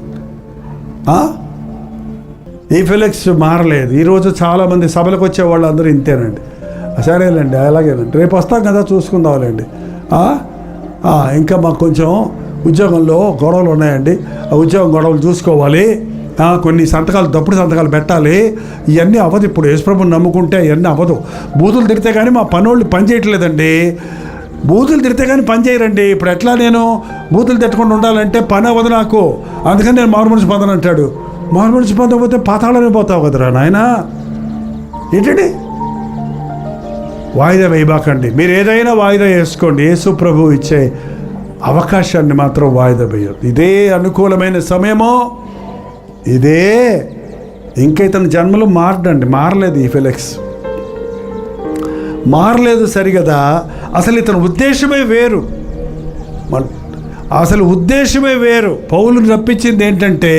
ఈ ఫిలిక్స్ మారలేదు. ఈరోజు చాలామంది సభలకు వచ్చే వాళ్ళు అందరూ ఇంతేనండి. సరేలేండి, అలాగేనండి, రేపు వస్తాం కదా చూసుకుందాంలేండి, ఇంకా మాకు కొంచెం ఉద్యోగంలో గొడవలు ఉన్నాయండి, ఆ ఉద్యోగం గొడవలు చూసుకోవాలి, కొన్ని సంతకాలు తప్పుడు సంతకాలు పెట్టాలి, ఇవన్నీ అవ్వదు. ఇప్పుడు యేసుప్రభుని నమ్ముకుంటే ఇవన్నీ అవ్వదు. బూతులు తిడితే కానీ మా పనోళ్ళు పని చేయట్లేదండి, బూతులు తిడితే కానీ పని చేయరండి. ఇప్పుడు ఎట్లా నేను బూతులు తిట్టకుండా ఉండాలంటే పని అవ్వదు నాకు, అందుకని నేను మారు మనసు పొందను అంటాడు. మారు మనసు పొందకపోతే పాతాళనే పోతావు కదరా నాయన. ఏంటండి వాయిదా వేయబాకండి. మీరు ఏదైనా వాయిదా వేసుకోండి, యేసు ప్రభు ఇచ్చే అవకాశాన్ని మాత్రం వాయిదా వేయద్దు. ఇదే అనుకూలమైన సమయమో, ఇదే. ఇంకా ఇతని జన్మలో మారలేదు. ఈ ఫెలిక్స్ మారలేదు సరిగదా. అసలు ఇతని ఉద్దేశమే వేరు, అసలు ఉద్దేశమే వేరు. పౌలుని రప్పించింది ఏంటంటే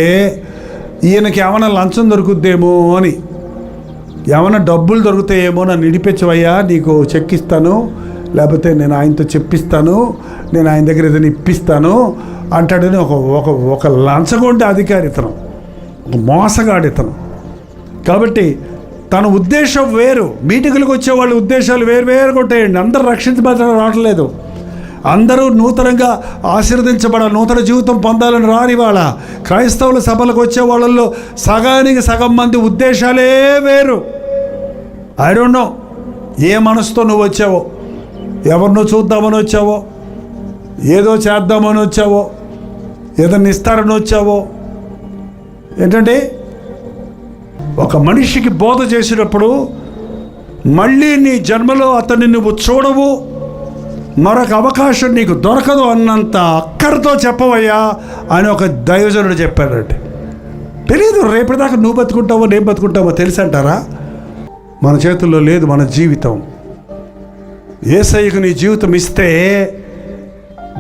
ఈయనకి ఏమైనా లంచం దొరుకుద్దేమో అని, ఏమైనా డబ్బులు దొరుకుతాయేమో, నన్ను ఇడిపించవయ్యా, నీకు చెక్ ఇస్తాను, లేకపోతే నేను ఆయనతో చెప్పిస్తాను, నేను ఆయన దగ్గర ఏదైనా ఇప్పిస్తాను అంటాడని ఒక లంచగొండే అధికారి ఇతను, ఒక మోసగాడు ఇతను. కాబట్టి తన ఉద్దేశం వేరు. మీటింగులకు వచ్చే వాళ్ళ ఉద్దేశాలు వేరుగా ఉంటాయండి. అందరూ రక్షించబడాలని రావట్లేదు, అందరూ నూతనంగా ఆశీర్వదించబడాలి, నూతన జీవితం పొందాలని రాని వాళ్ళ క్రైస్తవుల సభలకు వచ్చే వాళ్ళల్లో సగానికి సగం మంది ఉద్దేశాలే వేరు. ఐ డోంట్ నో ఏ మనసుతో నువ్వు వచ్చావో, ఎవరినో చూద్దామని వచ్చావో, ఏదో చేద్దామని వచ్చావో, ఏదన్నా ఇస్తారని వచ్చావో. ఏంటంటే ఒక మనిషికి బోధ చేసినప్పుడు మళ్ళీ నీ జన్మలో అతన్ని నువ్వు చూడవు, మరొక అవకాశం నీకు దొరకదు అన్నంత అక్కడితో చెప్పవయ్యా అని ఒక దైవజనుడు చెప్పాడంటే. తెలియదు రేపటిదాకా నువ్వు బతుకుంటావో నేను బతుకుంటావో తెలుసు అంటారా? మన చేతుల్లో లేదు మన జీవితం. యేసయ్యకు నీ జీవితం ఇస్తే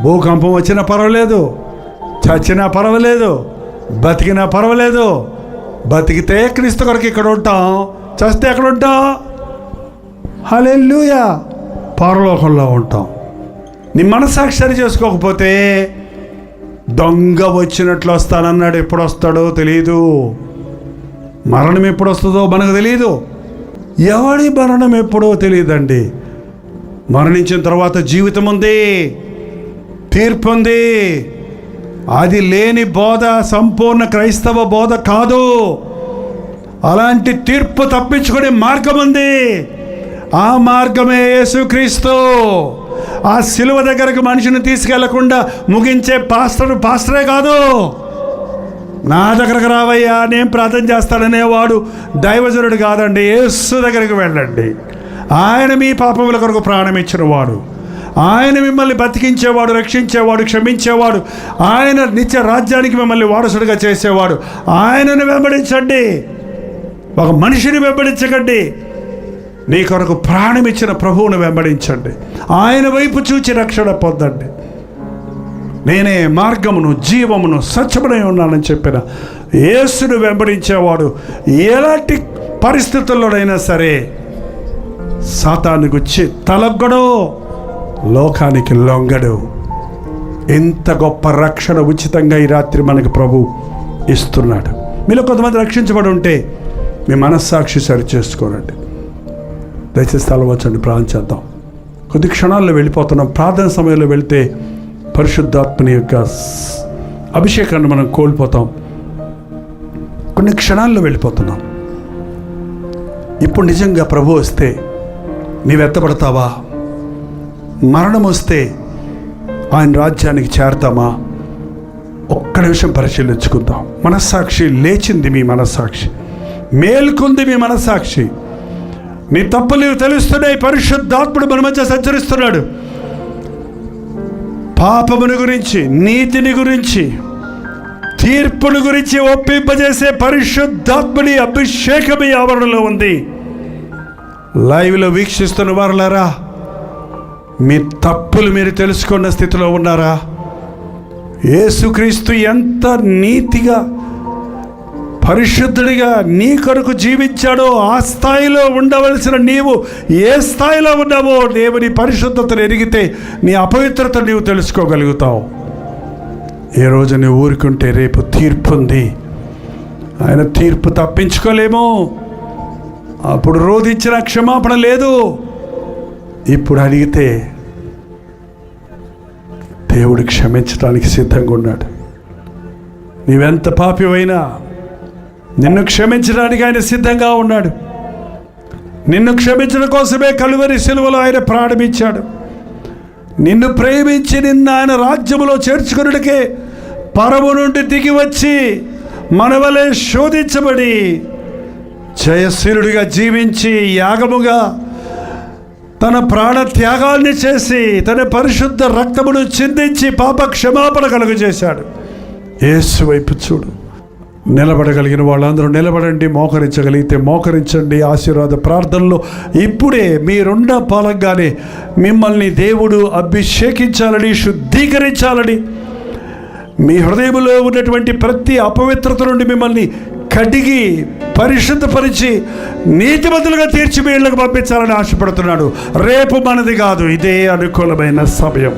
భూకంపం వచ్చినా పర్వాలేదు, చచ్చినా పర్వాలేదు, బతికినా పర్వాలేదు. బతికితే క్రీస్తు కొరకు ఇక్కడ ఉంటాం, చస్తే ఎక్కడ ఉంటాం? హల్లెలూయా, పరలోకంలో ఉంటాం. నీ మనస్సాక్షి సరి చేసుకోకపోతే దొంగ వచ్చినట్లు వస్తానన్నాడు. ఎప్పుడు వస్తాడో తెలియదు, మరణం ఎప్పుడు వస్తుందో మనకు తెలియదు, ఎవడి మరణం ఎప్పుడో తెలియదండి. మరణించిన తర్వాత జీవితం ఉంది, తీర్పు ఉంది. అది లేని బోధ సంపూర్ణ క్రైస్తవ బోధ కాదు. అలాంటి తీర్పు తప్పించుకునే మార్గం ఉంది. ఆ మార్గమే యేసుక్రీస్తు. ఆ సిలువ దగ్గరకు మనిషిని తీసుకెళ్లకుండా ముగించే పాస్టరే కాదు. నా దగ్గరకు రావయ్యా నేను ప్రార్థన చేస్తాననేవాడు దైవజనుడు కాదండి. యేసు దగ్గరికి వెళ్ళండి. ఆయన మీ పాపముల కొరకు ప్రాణం ఇచ్చిన వాడు, ఆయన మిమ్మల్ని బతికించేవాడు, రక్షించేవాడు, క్షమించేవాడు, ఆయన నిత్య రాజ్యానికి మిమ్మల్ని వారసుడిగా చేసేవాడు. ఆయనను వెంబడించండి, ఒక మనిషిని వెంబడించకండి. నీ కొరకు ప్రాణం ఇచ్చిన ప్రభువును వెంబడించండి. ఆయన వైపు చూచి రక్షణ పొందండి. నేనే మార్గమును జీవమును సత్యమునై ఉన్నానని చెప్పిన యేసును వెంబడించేవాడు ఎలాంటి పరిస్థితుల్లోనైనా సరే సాతానుకు గుచ్చి తలగ్గడు, లోకానికి లొంగడు. ఎంత గొప్ప రక్షణ ఉచితంగా ఈ రాత్రి మనకు ప్రభు ఇస్తున్నాడు. మీలో కొంతమంది రక్షించబడి ఉంటే మీ మనస్సాక్షి సరి చేసుకోనండి. దయచేసి స్థలం వచ్చండి, ప్రార్థన చేద్దాం. కొద్ది క్షణాల్లో వెళ్ళిపోతున్నాం. ప్రార్థన సమయంలో వెళితే పరిశుద్ధాత్మని యొక్క అభిషేకాన్ని మనం కోల్పోతాం. కొన్ని క్షణాల్లో వెళ్ళిపోతున్నాం. ఇప్పుడు నిజంగా ప్రభు వస్తే నీవు ఎత్తబడతావా? మరణం వస్తే ఆయన రాజ్యానికి చేరతామా? ఒక్క నిమిషం పరిశీలించుకుందాం. మనస్సాక్షి లేచింది, మీ మనస్సాక్షి మేల్కొంది, మీ మనస్సాక్షి. నీ తప్పులు తెలుస్తున్నాయి. పరిశుద్ధాత్ముడు మన మధ్య సంచరిస్తున్నాడు. పాపముని గురించి, నీతిని గురించి, తీర్పుని గురించి ఒప్పింపజేసే పరిశుద్ధాత్ముని అభిషేకం ఈ ఆవరణలో ఉంది. లైవ్లో వీక్షిస్తున్న వారులారా, మీ తప్పులు మీరు తెలుసుకున్న స్థితిలో ఉన్నారా? యేసుక్రీస్తు ఎంత నీతిగా పరిశుద్ధుడిగా నీ కొరకు జీవించాడో ఆ స్థాయిలో ఉండవలసిన నీవు ఏ స్థాయిలో ఉన్నావో దేవుని పరిశుద్ధతను ఎరిగితే నీ అపవిత్రత నీవు తెలుసుకోగలుగుతావు. ఏ రోజు నువ్వు ఊరుకుంటే రేపు తీర్పు ఉంది. ఆయన తీర్పు తప్పించుకోలేము. అప్పుడు రోధించిన క్షమాపణ లేదు. ఇప్పుడు అడిగితే దేవుడు క్షమించడానికి సిద్ధంగా ఉన్నాడు. నీవెంత పాపివైనా నిన్ను క్షమించడానికి ఆయన సిద్ధంగా ఉన్నాడు. నిన్ను క్షమించడం కోసమే కలువరి సిలువలో ఆయన ప్రారంభించాడు. నిన్ను ప్రేమించి నిన్ను ఆయన రాజ్యములో చేర్చుకున్నట్టుకే పరము నుండి దిగి వచ్చి మన వలె శోధించబడి జయశీలుడిగా జీవించి యాగముగా తన ప్రాణ త్యాగాన్ని చేసి తన పరిశుద్ధ రక్తమును చిందించి పాప క్షమాపణ కలుగజేశాడు. యేసు వైపు చూడు. నిలబడగలిగిన వాళ్ళందరూ నిలబడండి. మోకరించగలిగితే మోకరించండి. ఆశీర్వాద ప్రార్థనలో ఇప్పుడే మీరున్న పాలంగానే మిమ్మల్ని దేవుడు అభిషేకించాలని, శుద్ధీకరించాలని, మీ హృదయంలో ఉన్నటువంటి ప్రతి అపవిత్రత నుండి మిమ్మల్ని కడిగి పరిశుద్ధపరిచి నీతిమంతులుగా తీర్చి మీ ఇళ్ళకు పంపించాలని ఆశపడుతున్నాడు. రేపు మనది కాదు, ఇదే అనుకూలమైన సమయం.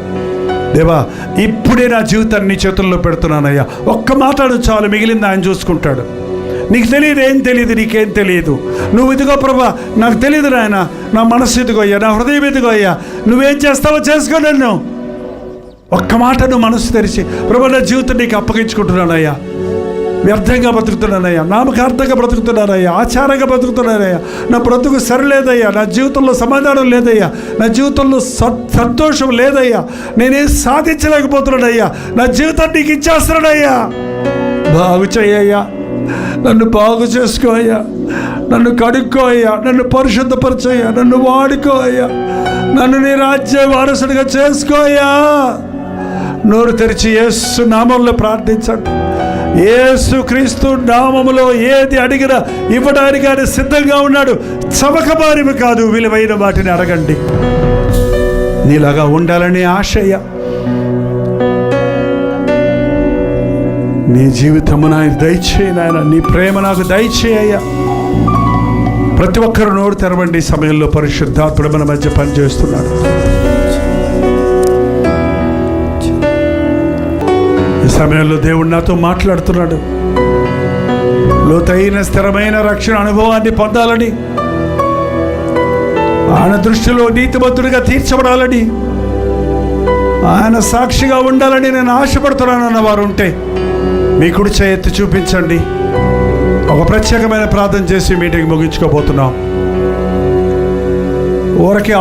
దేవా, ఇప్పుడే నా జీవితాన్ని నీ చేతుల్లో పెడుతున్నానయ్యా. ఒక్క మాట్లాడు చాలు, మిగిలింది ఆయన చూసుకుంటాడు. నీకు తెలియదు, ఏం తెలియదు, నీకేం తెలియదు. నువ్వు ఇదిగో ప్రభా, నాకు తెలియదు నాయన, నా మనస్సు ఇదిగో అయ్యా, నా హృదయం ఇదిగో అయ్యా, నువ్వేం చేస్తావో చేసుకో. నన్ను ఒక్క మాట నువ్వు మనసు తెరిచి, ప్రభా నా జీవితం నీకు అప్పగించుకుంటున్నానయ్యా. వ్యర్థంగా బ్రతుకుతున్నానయ్యా, నామకార్థంగా బ్రతుకుతున్నానయ్యా, ఆచారంగా బ్రతుకుతున్నానయ్యా, నా బ్రతుకు సరిలేదయ్యా, నా జీవితంలో సమాధానం లేదయ్యా, నా జీవితంలో సంతోషం లేదయ్యా, నేనేం సాధించలేకపోతున్నానయ్యా, నా జీవితాన్ని నీకు ఇచ్చేస్తున్నానయ్యా. బాగు చెయ్యయ్యా, నన్ను బాగు చేసుకో అయ్యా, నన్ను కడుక్కో అయ్యా, నన్ను పరిశుద్ధపరచయ్యా, నన్ను వాడుకో అయ్యా, నన్ను నీ రాజ్య వారసుడిగా చేసుకో అయ్యా. నోరు తెరిచి యేసు నామంలో ప్రార్థించండి. యేసు క్రీస్తు నామములో ఏది అడిగినా ఇవ్వడానికి ఆయన సిద్ధంగా ఉన్నాడు. చమకబారివి కాదు, విలువైన వాటిని అడగండి. నీలాగా ఉండాలని ఆశయ. నీ జీవితము నాకు దయచేయి నాయన, నీ ప్రేమ నాకు దయచేయ. ప్రతి ఒక్కరు నోరు తెరవండి. ఈ సమయంలో పరిశుద్ధాత్ముడు మన మధ్య పనిచేస్తున్నాడు. ఈ సమయంలో దేవుడు నాతో మాట్లాడుతున్నాడు. లోతైన స్థిరమైన రక్షణ అనుభవాన్ని పొందాలని, ఆయన దృష్టిలో నీతిమంతుడిగా తీర్చబడాలని, ఆయన సాక్షిగా ఉండాలని నేను ఆశపడుతున్నానన్న వారు ఉంటే మీ కుడి చేయి ఎత్తి చూపించండి. ఒక ప్రత్యేకమైన ప్రార్థన చేసి మీటింగ్ ముగించుకోబోతున్నాం. ఊరకే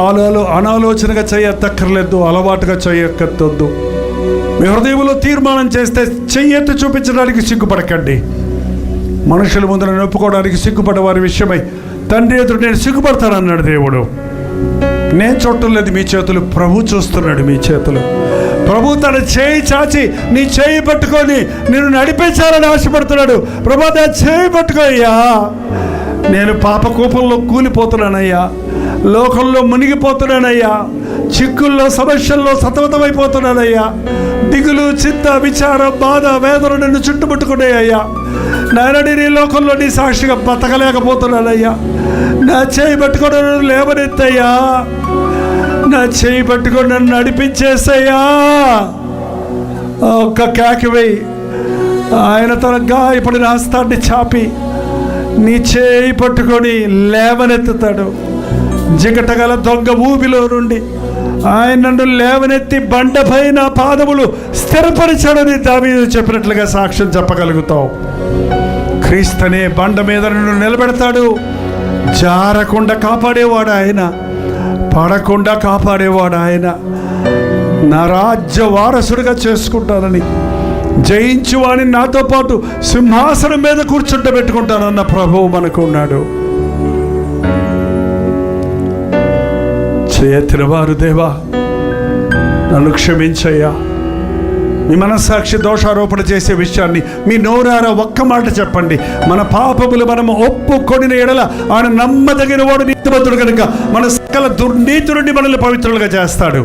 అనాలోచనగా చేయక్కర్లేదు, అలవాటుగా చేయక్కర్లేదు. మీ హృదయంలో తీర్మానం చేస్తే చెయ్యెత్తి చూపించడానికి సిగ్గుపడకండి. మనుషుల ముందు నన్ను ఒప్పుకోవడానికి సిగ్గుపడే వారి విషయమై తండ్రి ఎదురు నేను సిగ్గుపడతానన్నాడు దేవుడు. నేను చూడటం లేదు మీ చేతులు, ప్రభు చూస్తున్నాడు మీ చేతులు. ప్రభు తన చేయి చాచి నీ చేయి పట్టుకొని నేను నడిపించాలని ఆశపడుతున్నాడు. ప్రభు నా చేయి పట్టుకోయ్యా, నేను పాప కూపంలో కూలిపోతున్నానయ్యా, లోకంలో మునిగిపోతున్నానయ్యా, చిక్కుల్లో సమస్యల్లో సతమతమైపోతున్నానయ్యా, దిగులు చింత విచారం బాధ వేదన నన్ను చుట్టుముట్టుకున్నాయ్యా. నాయనని నీ లోకంలో నీ సాక్షిగా బతకలేకపోతున్నానయ్యా. నా చేయి పట్టుకొని నన్ను లేవనెత్తయ్యా, నా చేయి పట్టుకొని నన్ను నడిపించేసయ్యా. ఒక్క కేకవై ఆయన తన గాయపడిన హస్తాన్ని చాపి నీ చేయి పట్టుకొని లేవనెత్తుతాడు. జిగటగల దొంగ ఊబిలో నుండి ఆయన నన్ను లేవనెత్తి బండపై నా పాదములు స్థిరపరిచాడని దావీదు చెప్పినట్లుగా సాక్ష్యం చెప్పగలుగుతావు. క్రీస్తునే బండ మీద నన్ను నిలబెడతాడు. జారకుండా కాపాడేవాడు ఆయన, పడకుండా కాపాడేవాడు ఆయన. నా రాజ్య వారసుడిగా చేసుకుంటానని, జయించు వాడిని నాతో పాటు సింహాసనం మీద కూర్చుంటబెట్టుకుంటానన్న ప్రభువు మనకు ఉన్నాడు. చేయెత్తిన వారు దేవా నన్ను క్షమించయ్యా, మీ మనస్సాక్షి దోషారోపణ చేసే విషయాన్ని మీ నోరారా ఒక్క మాట చెప్పండి. మన పాపములు మనము ఒప్పుకొనిన ఎడల ఆయన నమ్మదగిన వాడు, నీతిమంతుడు కనుక మన సకల దుర్నీతి నుండి మనల్ని పవిత్రులుగా చేస్తాడు.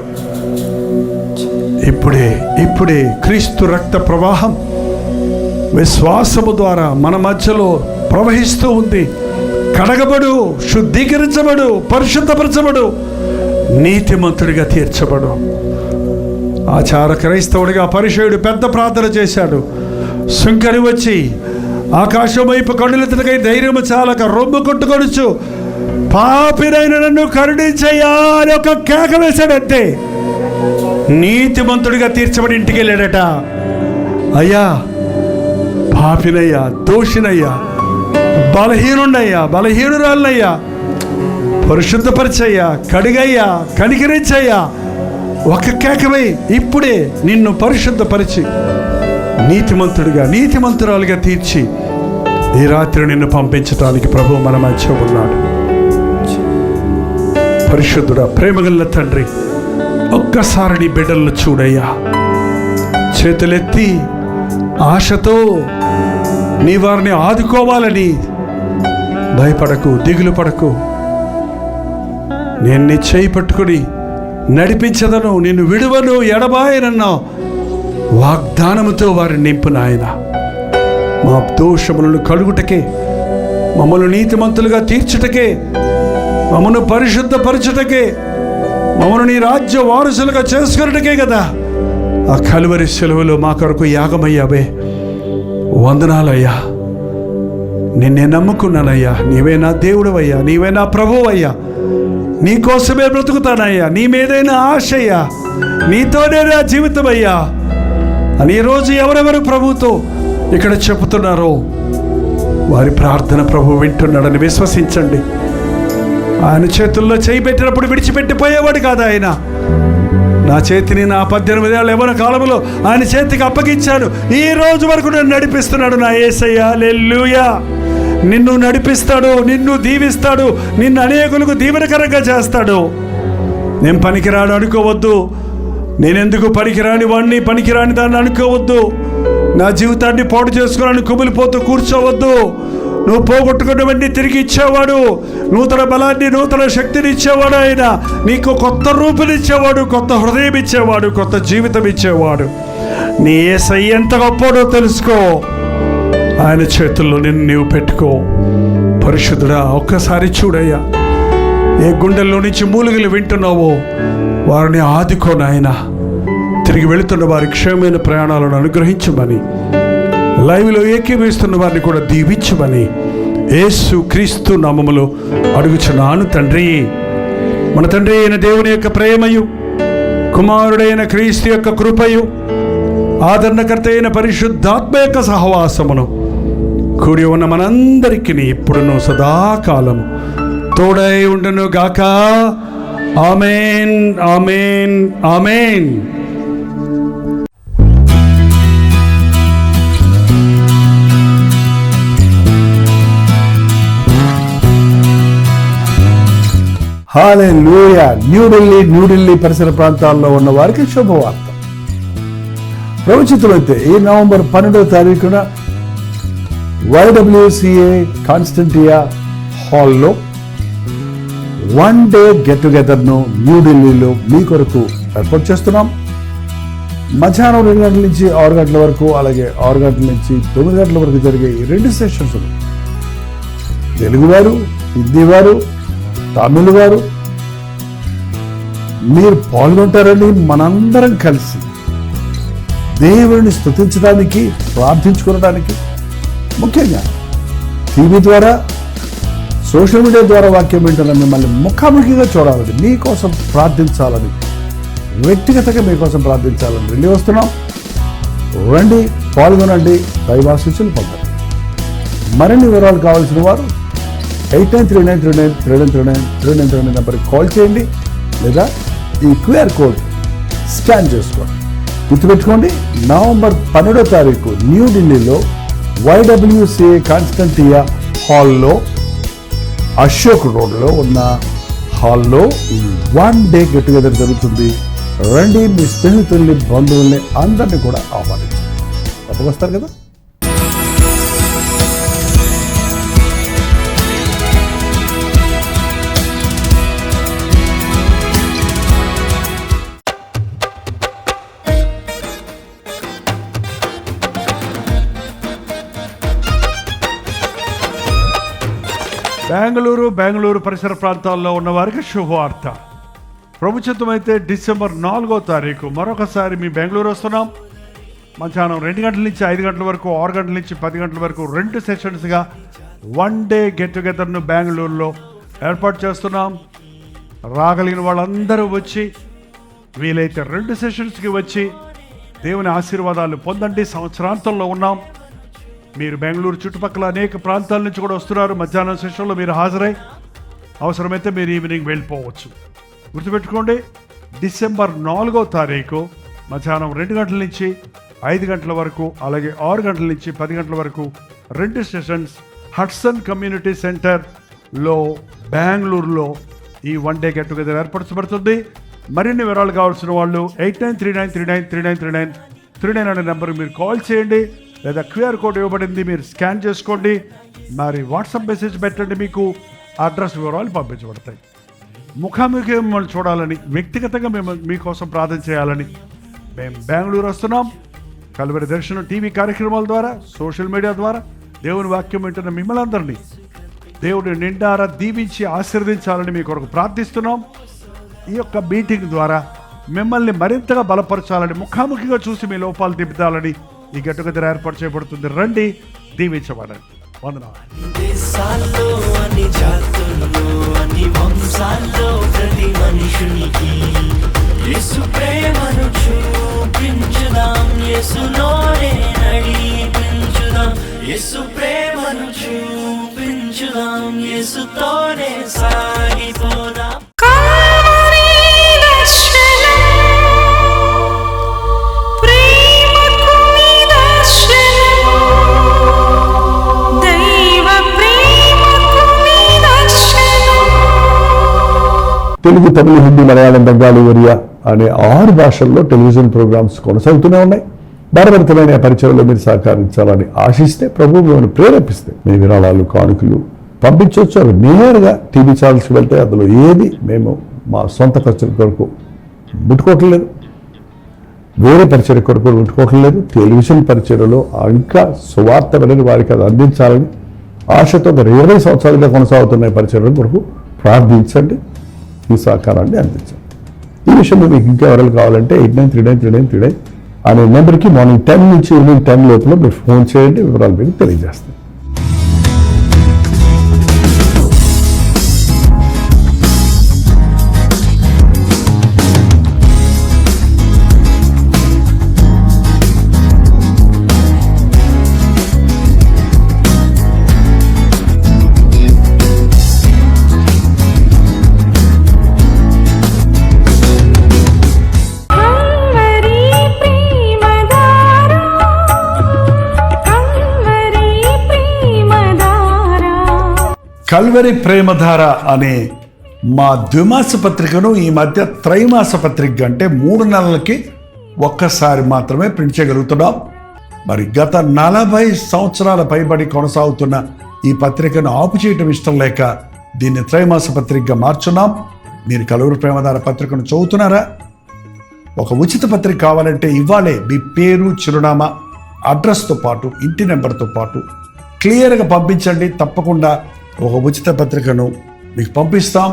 ఇప్పుడే క్రీస్తు రక్త ప్రవాహం విశ్వాసము ద్వారా మన మధ్యలో ప్రవహిస్తూ ఉంది. కడగబడు, శుద్ధీకరించబడు, పరిశుద్ధపరచబడు, నీతిమంతుడిగా తీర్చబడు. ఆచార క్రైస్తవుడిగా పరిచయుడు పెద్ద ప్రార్థన చేశాడు. సుంకరి వచ్చి ఆకాశం వైపు కన్నులెత్తకై ధైర్యము చాలక రొమ్ము కొట్టుకొనుచు, పాపినైన నన్ను కరుణించయ్యా అని ఒక కేక వేశాడంతే. నీతిమంతుడిగా తీర్చబడి ఇంటికి వెళ్ళాడట. అయ్యా, పాపినయ్యా, దోషినయ్యా, బలహీనుడయ్యా, బలహీనురాలనయ్యా, పరిశుద్ధపరిచయ్యా, కడిగయ్యా, కనికరించయ్యా, ఒక కేకవై ఇప్పుడే నిన్ను పరిశుద్ధపరిచి నీతిమంతుడిగా, నీతిమంతురాలుగా తీర్చి ఈ రాత్రి నిన్ను పంపించడానికి ప్రభువు మన మధ్య ఉన్నాడు. పరిశుద్ధుడా, ప్రేమగల తండ్రి, ఒక్కసారి నీ బిడ్డలను చూడయ్యా. చేతులెత్తి ఆశతో నీ వారిని ఆదుకోవాలని భయపడకు, దిగులు పడకు. నేను నీ చేయి పట్టుకుని నడిపించదను, నిన్ను విడువను, ఎడబాయనన్నా వాగ్దానముతో వారిని నింపు నాయన. మా దోషములను కడుగుటకే, మమ్మల్ని నీతిమంతులుగా తీర్చుటకే, మమ్మను పరిశుద్ధపరచుటకే, మమ్మల్ని నీ రాజ్య వారసులుగా చేసుకున్నటకే కదా ఆ కలువరి సెలవులో మా కొరకు యాగమయ్యావే. వందనాలయ్యా. నిన్నే నమ్ముకున్నానయ్యా. నీవే నా దేవుడవయ్యా, నీవే నా ప్రభువయ్యా. నీ కోసమే బ్రతుకుతానయ్యా. నీ మీదైనా ఆశయ్యా, నీతోనే నా జీవితం అయ్యా అని ఈరోజు ఎవరెవరు ప్రభుతో ఇక్కడ చెబుతున్నారో వారి ప్రార్థన ప్రభు వింటున్నాడని విశ్వసించండి. ఆయన చేతుల్లో చేయి పెట్టినప్పుడు విడిచిపెట్టిపోయేవాడు కాదు ఆయన. నా చేతిని నా 18 ఏళ్ళ యవ్వన కాలంలో ఆయన చేతికి అప్పగించాను. ఈ రోజు వరకు నన్ను నడిపిస్తున్నాడు నా యేసయ్య. హల్లెలూయా. నిన్ను నడిపిస్తాడు, నిన్ను దీవిస్తాడు, నిన్ను అనేకులకు దీవెనకరంగా చేస్తాడు. నేను పనికిరాను అనుకోవద్దు. నేనెందుకు పనికిరాని వాడిని, పనికిరాని దాన్ని అనుకోవద్దు. నా జీవితాన్ని పాడు చేసుకోవాలని కుమిలిపోతూ కూర్చోవద్దు. నువ్వు పోగొట్టుకున్నవన్నీ తిరిగి ఇచ్చేవాడు. నూతన బలాన్ని, నూతన శక్తిని ఇచ్చేవాడు ఆయన. నీకు కొత్త రూపునిచ్చేవాడు, కొత్త హృదయం ఇచ్చేవాడు, కొత్త జీవితం ఇచ్చేవాడు. నీ యేసయ్య ఎంత గొప్పడో తెలుసుకో. ఆయన చేతుల్లో నిన్ను నీవు పెట్టుకో. పరిశుద్ధుడా, ఒక్కసారి చూడయ్యా. ఏ గుండెల్లో నుంచి మూలుగులు వింటున్నావో వారిని ఆదుకో నాయన. తిరిగి వెళుతున్న వారి క్షేమమైన ప్రయాణాలను అనుగ్రహించమని, లైవ్లో ఏకీభవిస్తున్న వారిని కూడా దీవించమని యేసు క్రీస్తు నామములో అడుగుచున్నాను తండ్రి. మన తండ్రి అయిన దేవుని యొక్క ప్రేమయు, కుమారుడైన క్రీస్తు యొక్క కృపయు, ఆదరణకర్త అయిన పరిశుద్ధాత్మ యొక్క సహవాసమును కూడి ఉన్న మనందరికీ ఇప్పుడును సదాకాలము తోడై ఉండును గాక. ఆమేన్, ఆమేన్, ఆమేన్. హల్లెలూయా. న్యూఢిల్లీ పరిసర ప్రాంతాల్లో ఉన్న వారికి శుభవార్త. ప్రవచితులైతే ఈ నవంబర్ 12వ తారీఖున YWCA కాన్స్టంటియా హాల్లో 1 డే గెట్ టుగెదర్ను న్యూఢిల్లీలో మీ కొరకు ఏర్పాటు చేస్తున్నాం. మధ్యాహ్నం 2 గంటల నుంచి 6 గంటల వరకు, అలాగే 6 గంటల నుంచి 9 గంటల వరకు జరిగే ఈ 2 సెషన్స్ తెలుగువారు, హిందీవారు, తమిళ వారు మీరు పాల్గొంటారని మనందరం కలిసి దేవుడిని స్తుతించడానికి, ప్రార్థించుకోవడానికి, ముఖ్యంగా టీవీ ద్వారా, సోషల్ మీడియా ద్వారా వాక్యం వింటున్న మిమ్మల్ని ముఖాముఖిగా చూడాలని, మీకోసం ప్రార్థించాలని, వ్యక్తిగతంగా మీకోసం ప్రార్థించాలని వెళ్ళి వస్తున్నాం. రండి, పాల్గొనండి, దైవాశీస్సులు పొందండి. మరిన్ని వివరాలు కావాల్సిన వారు 8939393939 నెంబర్కి కాల్ చేయండి, లేదా ఈ QR కోడ్ స్కాన్ చేసుకోండి. గుర్తుపెట్టుకోండి, నవంబర్ 12వ తారీఖు న్యూఢిల్లీలో YWCA కాన్స్టంటియా హాల్లో, అశోక్ రోడ్లో ఉన్న హాల్లో 1 డే గెట్ టుగెదర్ జరుగుతుంది. రండి, మీ స్నేహితుల్ని, బంధువుల్ని అందరినీ కూడా ఆహ్వానించండి. తప్పక వస్తారు కదా. బెంగళూరు పరిసర ప్రాంతాల్లో ఉన్న వారికి శుభవార్త. ప్రభుత్వమైతే డిసెంబర్ 4వ తారీఖు మరొకసారి మీ బెంగళూరు వస్తున్నాం. మధ్యాహ్నం 2 గంటల నుంచి 5 గంటల వరకు, 6 గంటల నుంచి 10 గంటల వరకు 2 సెషన్స్గా 1 డే గెట్ టుగెదర్ను బెంగళూరులో ఏర్పాటు చేస్తున్నాం. రాగలిగిన వాళ్ళందరూ వచ్చి, వీలైతే 2 సెషన్స్కి వచ్చి దేవుని ఆశీర్వాదాలు పొందండి. సంవత్సరాంతంలో ఉన్నాం. మీరు బెంగళూరు చుట్టుపక్కల అనేక ప్రాంతాల నుంచి కూడా వస్తున్నారు. మధ్యాహ్నం సెషన్లో మీరు హాజరై అవసరమైతే మీరు ఈవినింగ్ వెళ్ళిపోవచ్చు. గుర్తుపెట్టుకోండి, డిసెంబర్ 4వ తారీఖు మధ్యాహ్నం 2 గంటల నుంచి 5 గంటల వరకు, అలాగే 6 గంటల నుంచి 10 గంటల వరకు 2 సెషన్స్ హడ్సన్ కమ్యూనిటీ సెంటర్లో బెంగళూరులో ఈ 1 డే గెట్ టుగెదర్ ఏర్పరచబడుతుంది. మరిన్ని వివరాలు కావాల్సిన వాళ్ళు 8939393939 అనే నెంబర్కి మీరు కాల్ చేయండి, లేదా QR కోడ్ ఇవ్వబడింది, మీరు స్కాన్ చేసుకోండి. మరి వాట్సాప్ మెసేజ్ పెట్టండి, మీకు అడ్రస్ వివరాలు పంపించబడతాయి. ముఖాముఖి మిమ్మల్ని చూడాలని, వ్యక్తిగతంగా మేము మీకోసం ప్రార్థన చేయాలని మేము బెంగళూరు వస్తున్నాం. కల్వరి దర్శనం టీవీ కార్యక్రమాల ద్వారా, సోషల్ మీడియా ద్వారా దేవుని వాక్యం వింటున్న మిమ్మల్ని అందరినీ దేవుడు నిండారా దీవించి ఆశీర్వదించాలని మీ కొరకు ప్రార్థిస్తున్నాం. ఈ యొక్క మీటింగ్ ద్వారా మిమ్మల్ని మరింతగా బలపరచాలని, ముఖాముఖిగా చూసి మీ లోపాలు తిప్పుతాలని ఈ గెట్ టుగెదర్ ఏర్పాటు చేయబడుతుంది. రండి, దీవించబడండి. వందనాలు. దేశాల్లో అన్ని జాతుల్లో అన్ని వంశాల్లో ప్రతి మనుషునికి యేసు ప్రేమను చూపించుదాం, యేసులోనే నడిపించుదాం. యేసు ప్రేమను చూపించుదాం, యేసుతోనే సాగిపోదాం. తెలుగు, తమిళ, హిందీ, మలయాళం, బెంగాలీ, ఒరియా అనే 6 భాషల్లో టెలివిజన్ ప్రోగ్రామ్స్ కొనసాగుతూనే ఉన్నాయి. భారతమైన పరిచయంలో మీరు సహకరించాలని ఆశిస్తే, ప్రభువు మిమ్మల్ని ప్రేరేపిస్తే మీ విరాళాలు, కానుకలు పంపించవచ్చు. అవి నేరుగా టీవీ ఛానల్స్కి వెళ్తే అందులో ఏది మేము మా సొంత ఖర్చుల కొరకు ముట్టుకోవట్లేదు, వేరే పరిచయ కొరకు ముట్టుకోవట్లేదు. టెలివిజన్ పరిచయలో ఇంకా సువార్త వినని వారికి అది అందించాలని ఆశతో 20 సంవత్సరాలుగా కొనసాగుతున్న పరిచయం కొరకు ప్రార్థించండి, ఈ సహకారాన్ని అందించండి. ఈ విషయంలో మీకు ఇంకా వివరాలు కావాలంటే 89393939 అనే నెంబర్కి మార్నింగ్ 10 నుంచి ఈవినింగ్ 10 లోపల మీరు ఫోన్ చేయండి, వివరాలు మీకు తెలియజేస్తాం. కల్వరి ప్రేమధార అనే మా ద్విమాస పత్రికను ఈ మధ్య త్రైమాస పత్రిక అంటే 3 నెలలకి ఒక్కసారి మాత్రమే ప్రింట్ చేయగలుగుతున్నాం. మరి గత 40 సంవత్సరాల పైబడి కొనసాగుతున్న ఈ పత్రికను ఆపు చేయటం ఇష్టం లేక దీన్ని త్రైమాస పత్రికగా మార్చున్నాం. మీరు కల్వరి ప్రేమధార పత్రికను చదువుతున్నారా? ఒక ఉచిత పత్రిక కావాలంటే ఇవ్వాలే మీ పేరు, చిరునామా, అడ్రస్తో పాటు ఇంటి నెంబర్తో పాటు క్లియర్గా పంపించండి. తప్పకుండా ఒక ఉచిత పత్రికను మీకు పంపిస్తాం.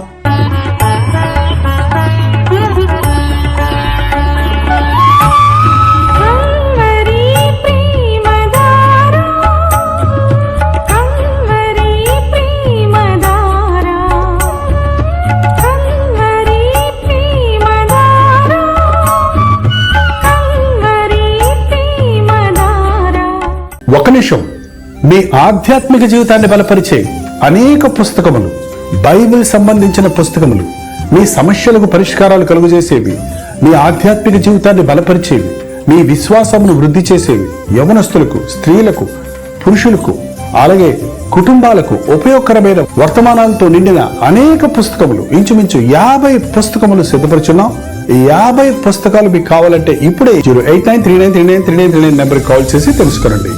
ఒక నిమిషం, మీ ఆధ్యాత్మిక జీవితాన్ని బలపరిచే అనేక పుస్తకములు, బైబిల్ సంబంధించిన పుస్తకములు, మీ సమస్యలకు పరిష్కారాలు కలుగజేసేవి, మీ ఆధ్యాత్మిక జీవితాన్ని బలపరిచేవి, మీ విశ్వాసమును వృద్ధి చేసేవి, యవనస్తులకు, స్త్రీలకు, పురుషులకు, అలాగే కుటుంబాలకు ఉపయోగకరమైన వర్తమానాలతో నిండిన అనేక పుస్తకములు, ఇంచుమించు 50 పుస్తకములు సిద్ధపరుచున్నాం. 50 పుస్తకాలు మీకు కావాలంటే ఇప్పుడే 08939393939 నెంబర్కి కాల్ చేసి తెలుసుకోండి.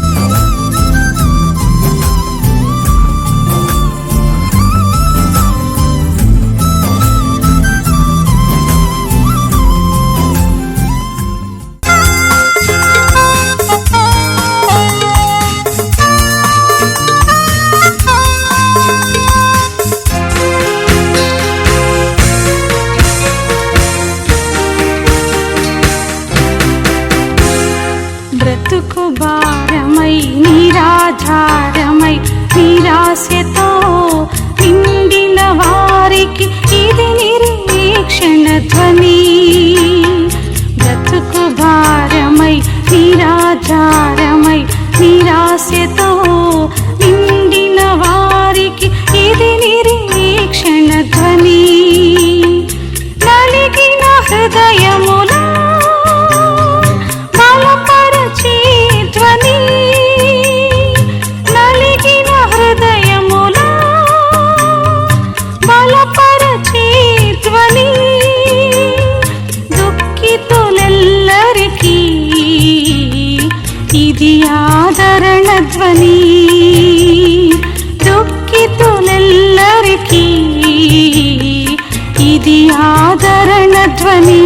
బ్రతుకు భారమై నిరాధారమై నిరాశతో నిండిన వారికి ఇది నిరీక్షణ ధ్వని. బ్రతుకు భారమై నిరాధారమై నిరాశతో నిండిన వారికి ఇది నిరీక్షణ ధ్వని. నలిగిన హృదయములా ధ్వని, నలిగిన హృదయములా బలపరచే ధ్వని. దుఃఖితులెల్లరికీ ఇది ఆదరణ ధ్వని. దుఃఖితులెల్లరికీ ఇది ఆదరణ ధ్వని.